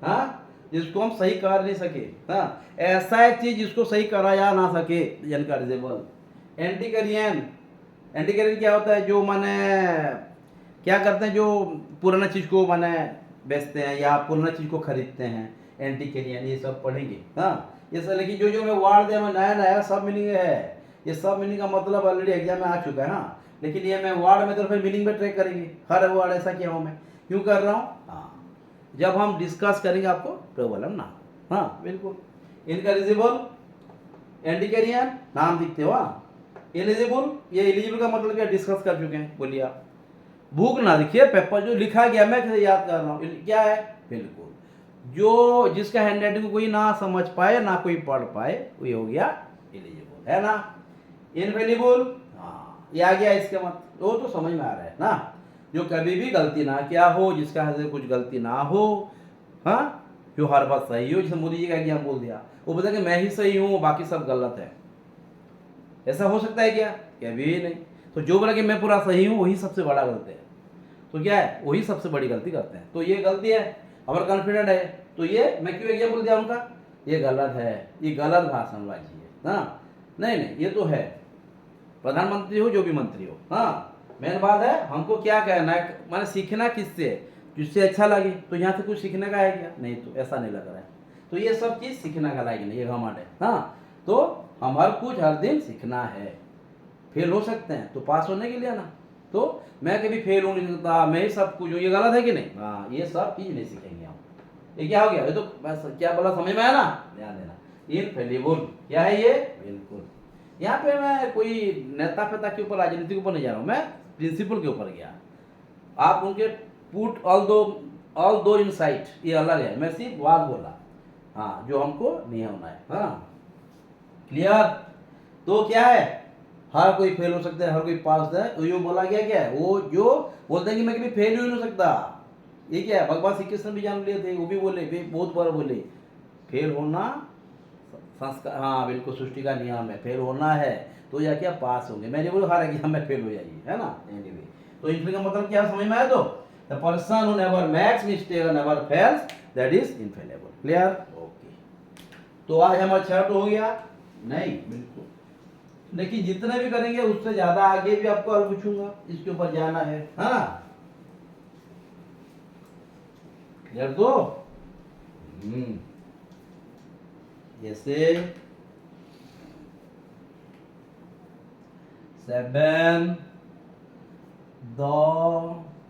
हाँ जिसको हम सही कर नहीं सके। हाँ ऐसा एक चीज जिसको सही करा जा ना सके, इनकरेजिबल। एंटीकरियन, एंटीकरियन क्या होता है? जो माने क्या करते हैं, जो पुराना चीज को माने बेचते हैं या पुराना चीज को खरीदते हैं, एंटीकरियन ये सब पढ़ेंगे। हाँ ये सब, लेकिन जो जो मैं वार्ड दिया मैं नया नया सब मीनिंग है। ये सब मीनिंग का मतलब ऑलरेडी एग्जाम में आ चुका है। हाँ लेकिन ये मैं वार्ड में तो फिर मीनिंग में ट्रैक करेंगे हर वार्ड। ऐसा क्या हूँ मैं, क्यों कर रहा हूँ? हाँ जब हम डिस्कस करेंगे आपको प्रॉब्लम ना। हाँ बिल्कुल। इनकरेजिबल, एंटीकरियन नाम दिखते हो। एलिजिबल, ये एलिजिबल का मतलब क्या, डिस्कस कर चुके हैं, बोलिए आप। भूख ना दिखिए, पेपर जो लिखा गया मैं कैसे याद कर रहा हूँ, क्या है? बिल्कुल जो जिसका हैंड राइटिंग को कोई ना समझ पाए ना कोई पढ़ पाए, वो हो गया एलिजिबल, है ना। इनफेलिबल, हाँ ये आ गया इसके मत, वो तो समझ में आ रहा है ना। जो कभी भी गलती ना क्या हो, जिसका से कुछ गलती ना हो। हाँ जो हर बात सही हो, जैसे मोदी जी का एग्जाम बोल दिया, वो बोलता कि मैं ही सही हूँ बाकी सब गलत है। ऐसा हो सकता है क्या? कभी नहीं। तो जो बोला कि मैं पूरा सही हूँ वही सबसे बड़ा गलती है। तो क्या है, वही सबसे बड़ी गलती करते हैं। तो ये गलती है, ओवर कॉन्फिडेंट है। तो ये मैं क्यों एग्जाम्पल दिया उनका, ये गलत है, ये गलत भाषणबाजी है। हाँ नहीं नहीं ये तो है, प्रधानमंत्री हो जो भी मंत्री हो। हाँ मेन बात है हमको क्या कहना है, मैंने सीखना किससे, जिससे अच्छा लगे। तो यहाँ से कुछ सीखने का है क्या? नहीं, तो ऐसा नहीं लग रहा है। तो ये सब चीज़ सीखने का लायक नहीं, ये घमंड है। हाँ तो हम हर कुछ हर दिन सीखना है। फेल हो सकते हैं तो पास होने के लिए ना। तो मैं कभी फेल हो नहीं सकता, मैं ही सब कुछ हूँ, ये गलत है कि नहीं? हाँ ये सब चीज़ नहीं सीखेंगे हम। ये क्या हो गया, ये तो बस क्या बोला समझ में आया ना, ध्यान देना। इनफेलिबल क्या है ये? बिल्कुल। यहाँ पे मैं कोई नेता फेता के ऊपर राजनीति के ऊपर नहीं जा रहा हूँ, मैं प्रिंसिपल के ऊपर गया। आप उनके पुट ऑल दो इन साइट, ये अलग है, मैं सिर्फ बात बोला। हाँ जो हमको नहीं होना है। हाँ क्लियर। तो क्या है, हर कोई फेल हो सकता है, हर कोई पास होता है। तो ये बोला गया क्या है, वो जो बोलते हैं कि मैं कभी फेल ही नहीं हो सकता, ये क्या है, भगवान श्री कृष्ण भी जान लिए थे, वो भी बोले, वे बहुत बार बोले फेल होना संस्कार, हाँ बिल्कुल सृष्टि का नियम है, फेल होना है तो या क्या पास होंगे। मैंने बोला हर एग्जाम में फेल हो जाइए, है ना। एनीवे तो इनफेल का मतलब क्या समझ में आया? तो the person who never makes mistake और never fails that is infallible. Clear? Okay. तो आज हमारा चैप्टर हो गया नहीं, बिल्कुल। लेकिन जितने भी करेंगे उससे ज्यादा आगे भी आपको और पूछूंगा, इसके ऊपर जाना है ना। क्लियर? तो जैसे 7 द,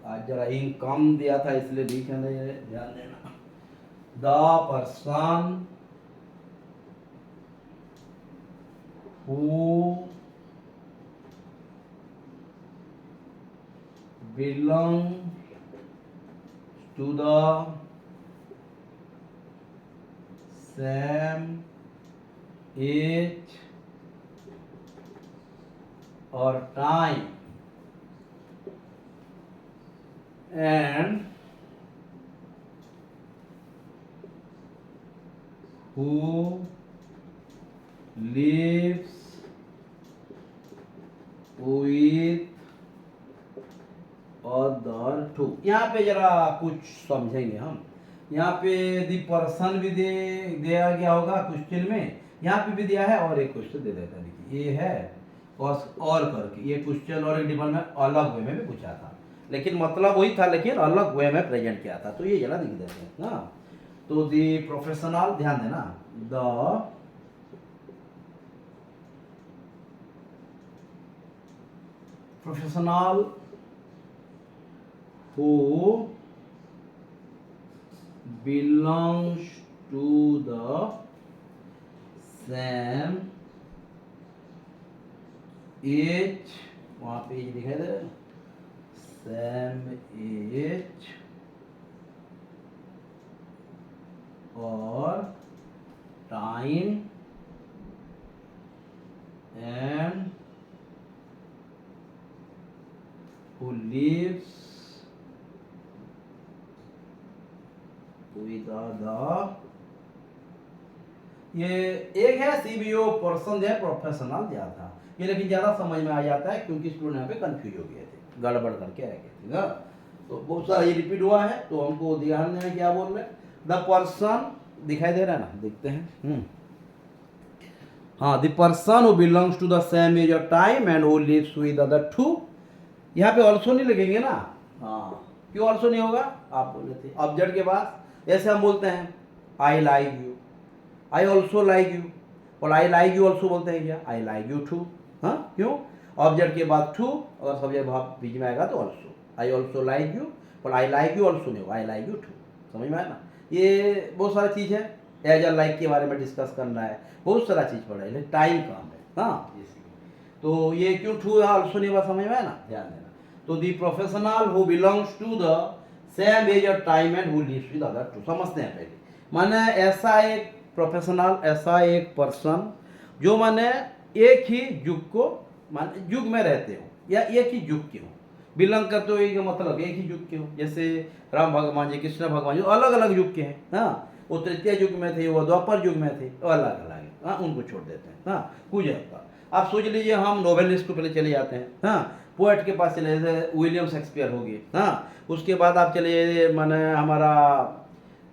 आज जरा इंक कम दिया था इसलिए लिखे नहीं, ध्यान देना। The person who belong to the same age or time and who lives with other two। यहाँ पे जरा कुछ समझेंगे हम। यहाँ पे दी पर्सन भी दिया गया होगा क्वेश्चन में, यहाँ पे भी दिया है और एक क्वेश्चन दे देता है। देखिए ये है और करके ये क्वेश्चन और एक डिबल में अलग वे में भी पूछा था, लेकिन मतलब वही था लेकिन अलग वे में प्रेजेंट किया था। तो ये जरा लिख देते हैं। हाँ तो दी प्रोफेशनल, ध्यान देना, the professional who belongs to the same age, वहाँ पे एज दिखाई दे रहा है, सेम एज और time and who lives with the, ये एक है सीबीओ पर्सन है, प्रोफेशनल दिया था ये, लेकिन ज़्यादा समझ में आ जाता है क्योंकि स्टूडेंट यहाँ पे कंफ्यूज हो गए थे, गड़बड़ करके आ गए थे ना, तो बहुत सारा ये रिपीट हुआ है, तो हमको ध्यान देना क्या बोल रहे हैं। द पर्सन दिखाई दे रहा है ना, देखते हैं। हाँ, the person who belongs to the same age और time and who lives with other too, यहाँ पे ऑल्सो नहीं लगेंगे ना। हाँ, क्यों ऑल्सो नहीं होगा, आप बोले थे ऑब्जेक्ट के बाद, ऐसे हम बोलते हैं I like you, I also like you, और आई लाइक यू ऑल्सो बोलते हैं क्या, आई लाइक यू टू। हाँ, क्यों, ऑब्जेक्ट के बाद टू, अगर सब्जेक्ट भाव बीच में आएगा तो also, I also like you, और आई लाइक यू ऑल्सो नहीं होगा, आई लाइक यू टू। समझ में आया ना, ये बहुत सारा चीज़ है, एज अ लाइक के बारे में डिस्कस करना है, बहुत सारा चीज़ पढ़ा है, टाइम काम है। हाँ, तो ये क्यों टू है ऑल्सो नहीं हुआ, समझ में आया ना, ध्यान देना। तो the professional who belongs to the same age और time and who lives with other too, समझते हैं पहले। माने ऐसा एक प्रोफेशनल, ऐसा एक पर्सन जो माने एक ही युग को, माने युग में रहते हो या एक ही युग के हो, बिलोंग करते हो, ये मतलब एक ही युग के हो। जैसे राम भगवान जी, कृष्ण भगवान जी अलग अलग युग के हैं। हाँ, वो तृतीय युग में थे, वो द्वापर युग में थे, वो अलग अलग है। हाँ, उनको छोड़ देते हैं। हाँ, कुछ है। आप सोच लीजिए, हम नोवेलिस्ट को पहले चले जाते हैं। हाँ, पोएट के पास चले, जैसे विलियम शेक्सपियर हो गए। हाँ, उसके बाद आप चले जाइए, माने हमारा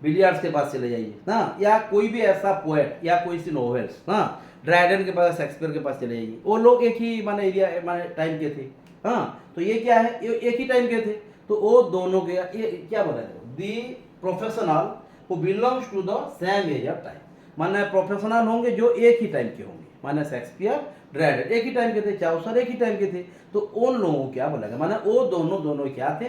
विलियर्ड्स के पास चले जाइए। हाँ, या कोई भी ऐसा पोएट या कोई सी नोवेल्स, हाँ, ड्राइडन के पास, शेक्सपियर के पास चले जाइए, वो लोग एक ही माने एरिया, माने टाइम के थे। हाँ, तो ये क्या है, ये एक ही टाइम के थे, तो वो दोनों के, ये क्या बोला है, the professional who belongs to the same age of time, माने प्रोफेशनल होंगे जो एक ही टाइम के होंगे, माने शेक्सपियर, ड्राइडन एक ही टाइम के थे, चाउसर एक ही टाइम के थे, तो उन लोगों को क्या बोला गया, माने वो दोनों क्या थे,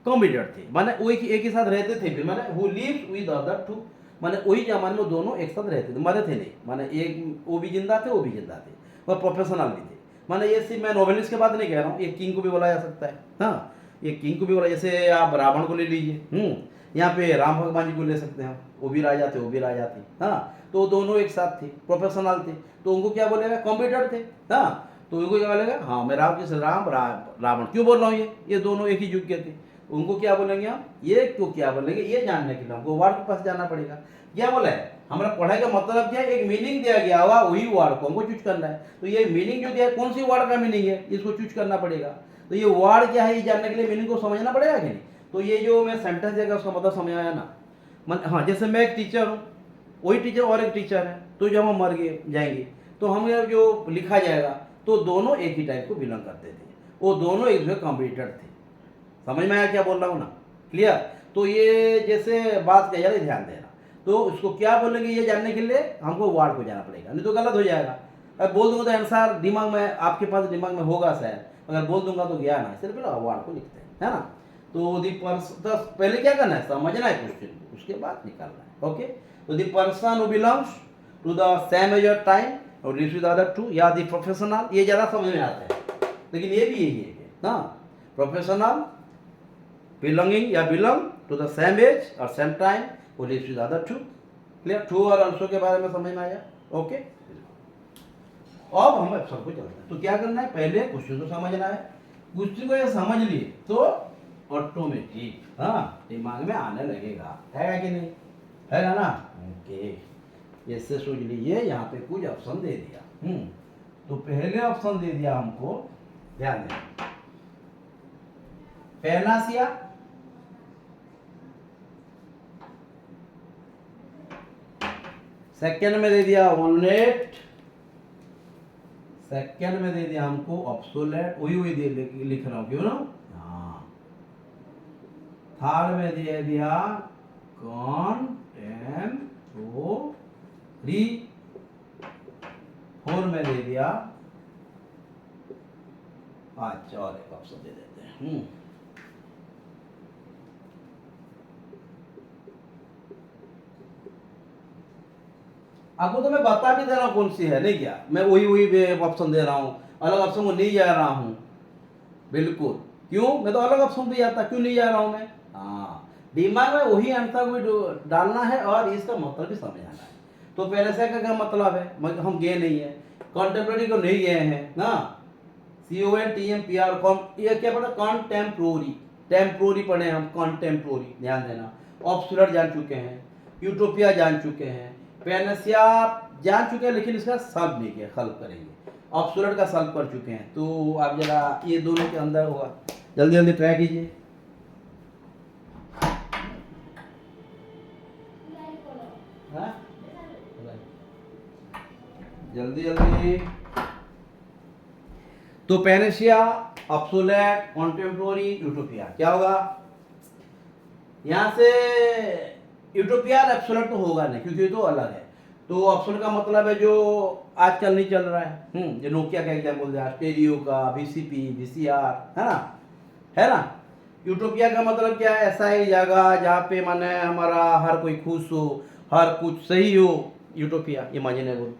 कॉम्बिनेटर थे, माने वो एक ही साथ रहते थे भी, माने who lives with other too, माने वही जमाने में दोनों एक साथ रहते थे, मरे थे नहीं, माने एक वो भी जिंदा थे, वो भी जिंदा थे, और प्रोफेशनल भी थे। माने ये सिर्फ मैं नोवेलिस्ट के बात नहीं कह रहा हूँ, एक किंग को भी बोला जा सकता है। हाँ, ये किंग को भी बोला, जैसे आप रावण को ले लीजिए, यहाँ पे राम भगवान जी को ले सकते हैं, वो भी राजा थे, वो भी राजा थे। हाँ, तो दोनों एक साथ थे, प्रोफेशनल थे, तो उनको क्या बोलेगा, कॉम्पिटिटर थे। हाँ, तो उनको क्या बोलेगा, हाँ मैं राम किस रावण क्यों बोल रहा हूँ, ये दोनों एक ही युग के थे, उनको क्या बोलेंगे हम, ये क्यों क्या बोलेंगे, ये जानने के लिए हमको वर्ड के पास जाना पड़ेगा। क्या बोला है, हमारा पढ़ाई का मतलब क्या है, एक मीनिंग दिया गया हुआ, वही वर्ड को हमको चूज करना है। तो ये मीनिंग जो दिया है, कौन सी वर्ड का मीनिंग है, इसको चूज करना पड़ेगा। तो ये वर्ड क्या है, ये जानने के लिए मीनिंग को समझना पड़ेगा कि नहीं। तो ये जो मैं सेंटेंस देगा उसका मतलब समझ आया ना। हाँ, जैसे मैं एक टीचर हूँ, वही टीचर और एक टीचर है, तो जब हम मर गए जाएंगे तो हम जो लिखा जाएगा, तो दोनों एक ही टाइप को बिलोंग करते थे, वो दोनों एक दूसरे कॉम्पिटिटर थे। समझ में आया क्या बोल रहा हूँ ना, क्लियर। तो ये जैसे बात कही जा रही, ध्यान देना। तो उसको क्या बोलेंगे, ये जानने के लिए हमको वर्ड को जाना पड़ेगा, नहीं तो गलत हो जाएगा। अब बोल दूंगा तो आंसर दिमाग में, आपके पास दिमाग में होगा शायद, अगर बोल दूंगा तो गया ना, इसलिए पहले वर्ड को लिखते हैं, है ना। तो तो पहले क्या करना है, समझना है क्वेश्चन, उसके बाद निकालना है। ओके, तो the person who belongs to the same age of time और लिव्स विद अदर टू, या द प्रोफेशनल, ये ज़्यादा समझ में आता है, लेकिन ये भी यही है ना, प्रोफेशनल बिलोंगिंग या belong to the same age और सेम टाइम वो lives with other too. Clear, too और ऑल्सो के बारे में समझ में आया। ओके, अब हम सबको चलते हैं। तो क्या करना है, पहले क्वेश्चन को समझना है, क्वेश्चन को ये समझ लिए तो ऑटोमेटिक हाँ दिमाग में आने लगेगा, है कि नहीं, है ना। ओके, ऐसे सोच लीजिए, यहाँ पे कुछ ऑप्शन दे दिया। तो पहले ऑप्शन दे दिया हमको, ध्यान दें, पैनासिया, सेकंड में दे दिया वॉलनेट, सेकंड में दे दिया हमको ऑब्सोलेट, वही लिख रहा हूं क्यों ना। हाँ, थर्ड में दे दिया कॉन्टेक्स्ट, टेम्पोरी, 4 में दे दिया। अच्छा और एक ऑप्शन दे देते हैं। आपको तो मैं बता भी दे रहा हूँ कौन सी है, नहीं क्या मैं वही ऑप्शन दे रहा हूँ, अलग ऑप्शन को नहीं जा रहा हूँ। बिल्कुल, क्यों, मैं तो अलग ऑप्शन पे जाता, क्यों नहीं जा रहा हूँ मैं। हाँ, दिमाग में वही आंसर को डालना है और इसका मतलब भी समझाना है। तो पहले से का क्या मतलब है, हम गए नहीं है, कॉन्टेम्प्रोरी को नहीं गए हैं ना, CONTEMPR, ये क्या पढ़ा, कॉन्टेम्प्रोरी, टेम्प्रोरी पढ़े हम, कॉन्टेम्प्रोरी, ध्यान देना। ऑब्सोल्यूट जान चुके हैं, यूटोपिया जान चुके हैं, पैनसिया जान चुके हैं, लेकिन इसका सॉल्व नहीं किया, सॉल्व करेंगे। ऑब्सोल्यूट का सॉल्व कर चुके हैं, तो आप जरा ये दोनों के अंदर होगा, जल्दी जल्दी ट्राई कीजिए। हाँ? जल्दी जल्दी। तो पैनेशिया, ऑब्सोलेट, कॉन्टेम्पोरी, यूटोपिया, क्या होगा यहां से, यूटोपिया और एब्सोल्यूट तो होगा नहीं क्योंकि ये तो अलग है। तो ऑप्शन का मतलब है जो आजकल नहीं चल रहा है, जो नोकिया का एग्जाम्पल दिया, स्टेरियो का, VCP, VCR, है ना। यूटोपिया का मतलब क्या है, ऐसा ही जगह जहाँ पे माने हमारा हर कोई खुश हो, हर कुछ सही हो, यूटोपिया इमेजिनेबल।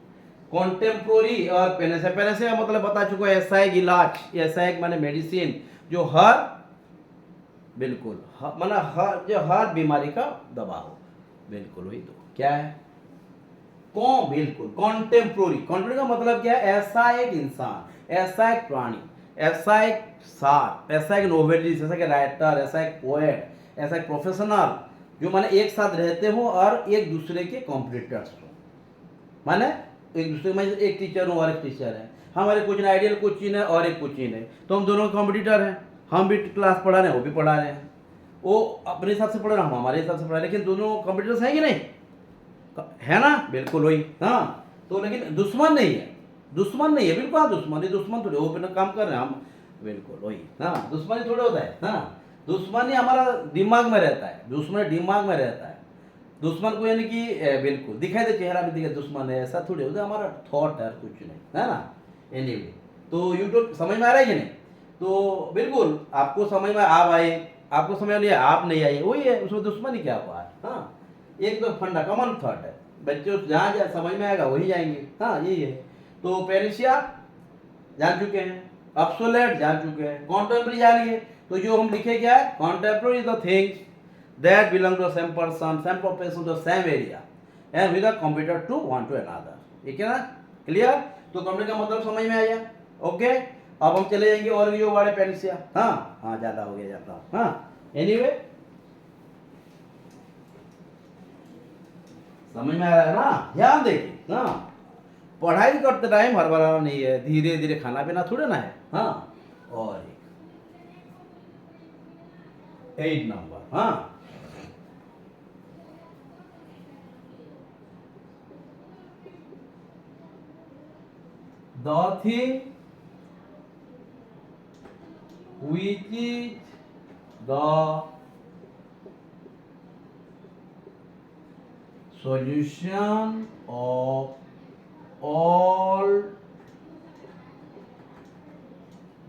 कॉन्टेम्पोरी और पेनेसिया, पेनेसिया का मतलब बता चुका है, ऐसा एक इलाज, ऐसा एक माने मेडिसिन जो हर, बिल्कुल माना हर, जो हर बीमारी का दवा हो, बिल्कुल वही तो क्या है, बिल्कुल कॉन्टेम्पोरी। कॉन्टेम्पोरी का मतलब क्या है, ऐसा एक इंसान, ऐसा एक प्राणी, ऐसा एक सार, ऐसा एक नोवेलिस्ट, ऐसा एक राइटर, ऐसा एक पोएट, ऐसा एक प्रोफेशनल, जो माने एक साथ रहते हो और एक दूसरे के कॉम्पिटिटर्स हो, माने एक दूसरे में, एक टीचर हो और एक टीचर है, हमारे कुछ आइडियल कोचिंग है और एक कोचिंग है, तो हम दोनों कॉम्पिटिटर हैं, हम भी क्लास पढ़ा रहे हैं, वो भी पढ़ा रहे हैं, वो अपने हिसाब से पढ़ रहा, हम हमारे हिसाब से पढ़ा, लेकिन दोनों कॉम्पिटिटर्स हैं कि नहीं, है ना, बिल्कुल वही। हाँ, तो लेकिन दुश्मन नहीं है, दुश्मन नहीं है, बिल्कुल। हाँ, दुश्मन थोड़े, वो अपना काम कर रहे हैं, हम बिल्कुल वही। हाँ, दुश्मनी थोड़े होता है। हाँ, दुश्मनी हमारा दिमाग में रहता है, दुश्मन दिमाग में रहता है। दुश्मन को यानी कि बिल्कुल दिखाई दे, चेहरा में दिखे दुश्मन है, ऐसा थोड़ी होता है, हमारा थॉट है, कुछ नहीं, है ना। एनीवे, तो यूट्यूब समझ में आ रहा है कि नहीं, तो बिल्कुल आपको समझ में आ पाए, आपको समझ में नहीं आया, आप नहीं आए, वही है, उसमें दुश्मनी क्या हुआ है। हाँ, एक तो फंडा कॉमन थॉट है, बच्चों जहाँ जहाँ समझ में आएगा वही जाएंगे। हाँ, यही है। तो पेनिशिया जान चुके हैं, ऑब्सोलेट जान चुके हैं, कॉन्टेम्पररी जानिए। तो जो हम लिखे क्या है, contemporary is the things that belong to the same person, same profession, the same area, and with a computer to one to another. ठीक है ना, क्लियर। तो कंप्यूटर का मतलब समझ में आया। ओके, अब हम चले जाएंगे और भी जो बड़े पेनिशिया। हाँ, ज्यादा हो गया जाता हूँ। हाँ, एनीवे समझ में आ रहा है ना, ध्यान देखिए। हाँ, पढ़ाई करते टाइम हड़बड़ाना नहीं है, धीरे धीरे खाना पीना थोड़े ना है। हाँ, और 8 नंबर। हाँ, the thing which is the solution of all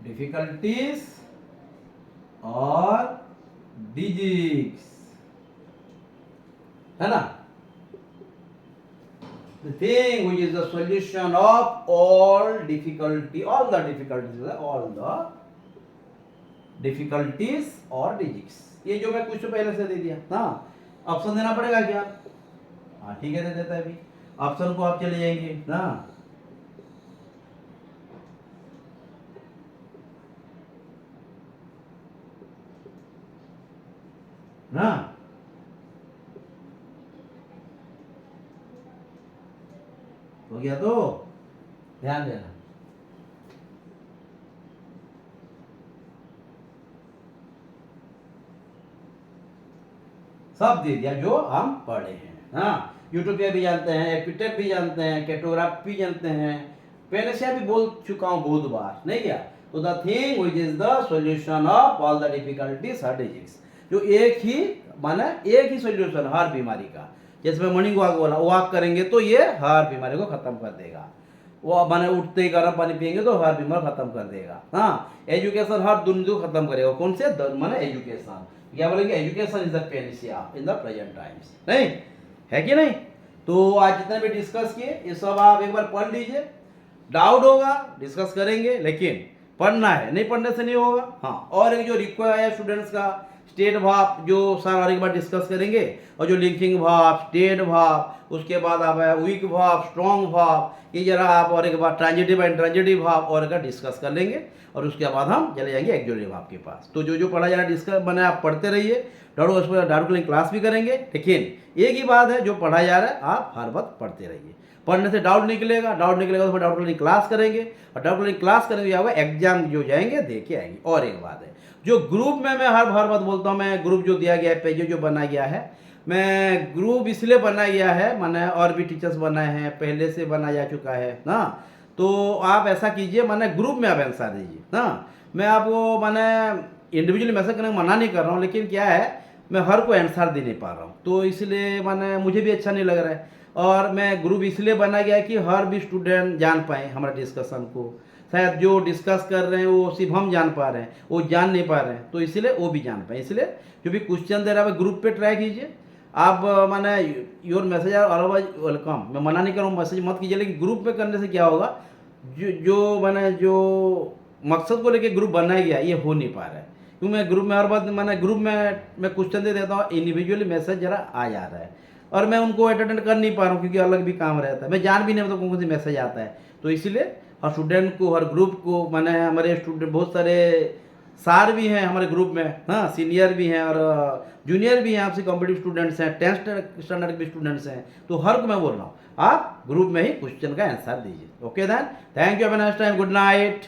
difficulties or disease, है ना। The thing which is the solution of all difficulty, all the difficulties or disease। ये जो मैं कुछ पहले से दे दिया। हाँ, ऑप्शन देना पड़ेगा क्या। हाँ, ठीक है, दे देता है अभी। ऑप्शन को आप चले जाएंगे ना, हो गया। तो ध्यान देना, सब दे दिया जो हम पढ़े हैं। हाँ, यूटोपिया भी जानते हैं, एपिटेट भी जानते हैं, कैटोग्राफ भी जानते हैं, पेनिशिया भी बोल चुका हूँ बहुत बार, नहीं क्या। तो the thing which is the solution of all the difficulties her disease, जो एक ही माने एक ही सॉल्यूशन हर बीमारी का, जैसे मैं मॉर्निंग वॉक बोला, वॉक करेंगे तो ये हर बीमारी को ख़त्म कर देगा। वो मैंने उठते ही गर्म पानी पियेंगे तो हर बीमारी खत्म कर देगा। हाँ, एजुकेशन हर दुनिया को खत्म करेगा। कौन से माने एजुकेशन, क्या बोलेंगे, education is the panacea in the present times, नहीं है कि नहीं। तो आज जितने भी डिस्कस किए ये सब आप एक बार पढ़ लीजिए, डाउट होगा डिस्कस करेंगे, लेकिन पढ़ना है, नहीं पढ़ने से नहीं होगा। हाँ, और एक जो रिक्वायर है स्टूडेंट्स का, स्टेट भाव जो सर और एक बार डिस्कस करेंगे, और जो लिंकिंग भाव, स्टेट भाव, उसके बाद आप वीक भाव, स्ट्रॉन्ग भाव, ये जरा आप और एक बार ट्रांजिटिव एंड ट्रांजिटिव भाव और एक बार डिस्कस कर लेंगे, और उसके बाद हम चले जाएंगे एक्सोटिव भाव के पास। तो जो जो पढ़ा जा रहा है डिस्कस बने आप पढ़ते रहिए, डाउट क्लास भी करेंगे, लेकिन एक ही बात है, जो पढ़ा जा रहा है आप हर वक्त पढ़ते रहिए। पढ़ने से डाउट निकलेगा तो फिर डाउट क्लास करेंगे, और डाउट क्लास करेंगे क्या होगा, एग्जाम जो जाएंगे दे के आएंगे। और एक बात है, जो ग्रुप में मैं हर बात बोलता हूँ, मैं ग्रुप जो दिया गया है, पेज जो बनाया गया है, मैं ग्रुप इसलिए बनाया गया है, मैंने और भी टीचर्स बनाए हैं, पहले से बनाया जा चुका है ना। तो आप ऐसा कीजिए, मैंने ग्रुप में आप आंसर दीजिए ना। मैं आपको मैंने इंडिविजुअली मैसेज करने को मना नहीं कर रहा हूँ, लेकिन क्या है, मैं हर को आंसर दे नहीं पा रहा हूँ, तो इसलिए मैंने मुझे भी अच्छा नहीं लग रहा है। और मैं ग्रुप इसलिए बना गया कि हर भी स्टूडेंट जान पाए हमारे डिस्कशन को। शायद जो डिस्कस कर रहे हैं वो सिर्फ हम जान पा रहे हैं, वो जान नहीं पा रहे हैं, तो इसलिए वो भी जान पाए। इसलिए जो भी क्वेश्चन दे रहा है ग्रुप पे ट्राई कीजिए आप, माने your message are always welcome. मैं मना नहीं कर रहा हूँ, मैसेज मत कीजिए, लेकिन ग्रुप में करने से क्या होगा, जो मैंने जो मकसद को लेके ग्रुप बनाया गया ये हो नहीं पा रहा है। क्योंकि मैं ग्रुप में हर बात मैंने ग्रुप में मैं क्वेश्चन दे देता हूँ, इंडिविजुअली मैसेज जरा आ जा रहा है, और मैं उनको अटेंड कर नहीं पा रहा हूँ क्योंकि अलग भी काम रहता है, मैं जान भी नहीं मतलब कौन कौन सी मैसेज आता है। तो इसलिए हर स्टूडेंट को, हर ग्रुप को, मैंने हमारे स्टूडेंट बहुत सारे सार भी हैं हमारे ग्रुप में, हाँ, सीनियर भी हैं और जूनियर भी हैं, आपसे कॉम्पिटिटिव स्टूडेंट्स हैं, 10th स्टैंडर्ड के स्टूडेंट्स हैं। तो हर को मैं बोल रहा हूँ, आप ग्रुप में ही क्वेश्चन का आंसर दीजिए। Okay then, thank you, have a nice time, good night.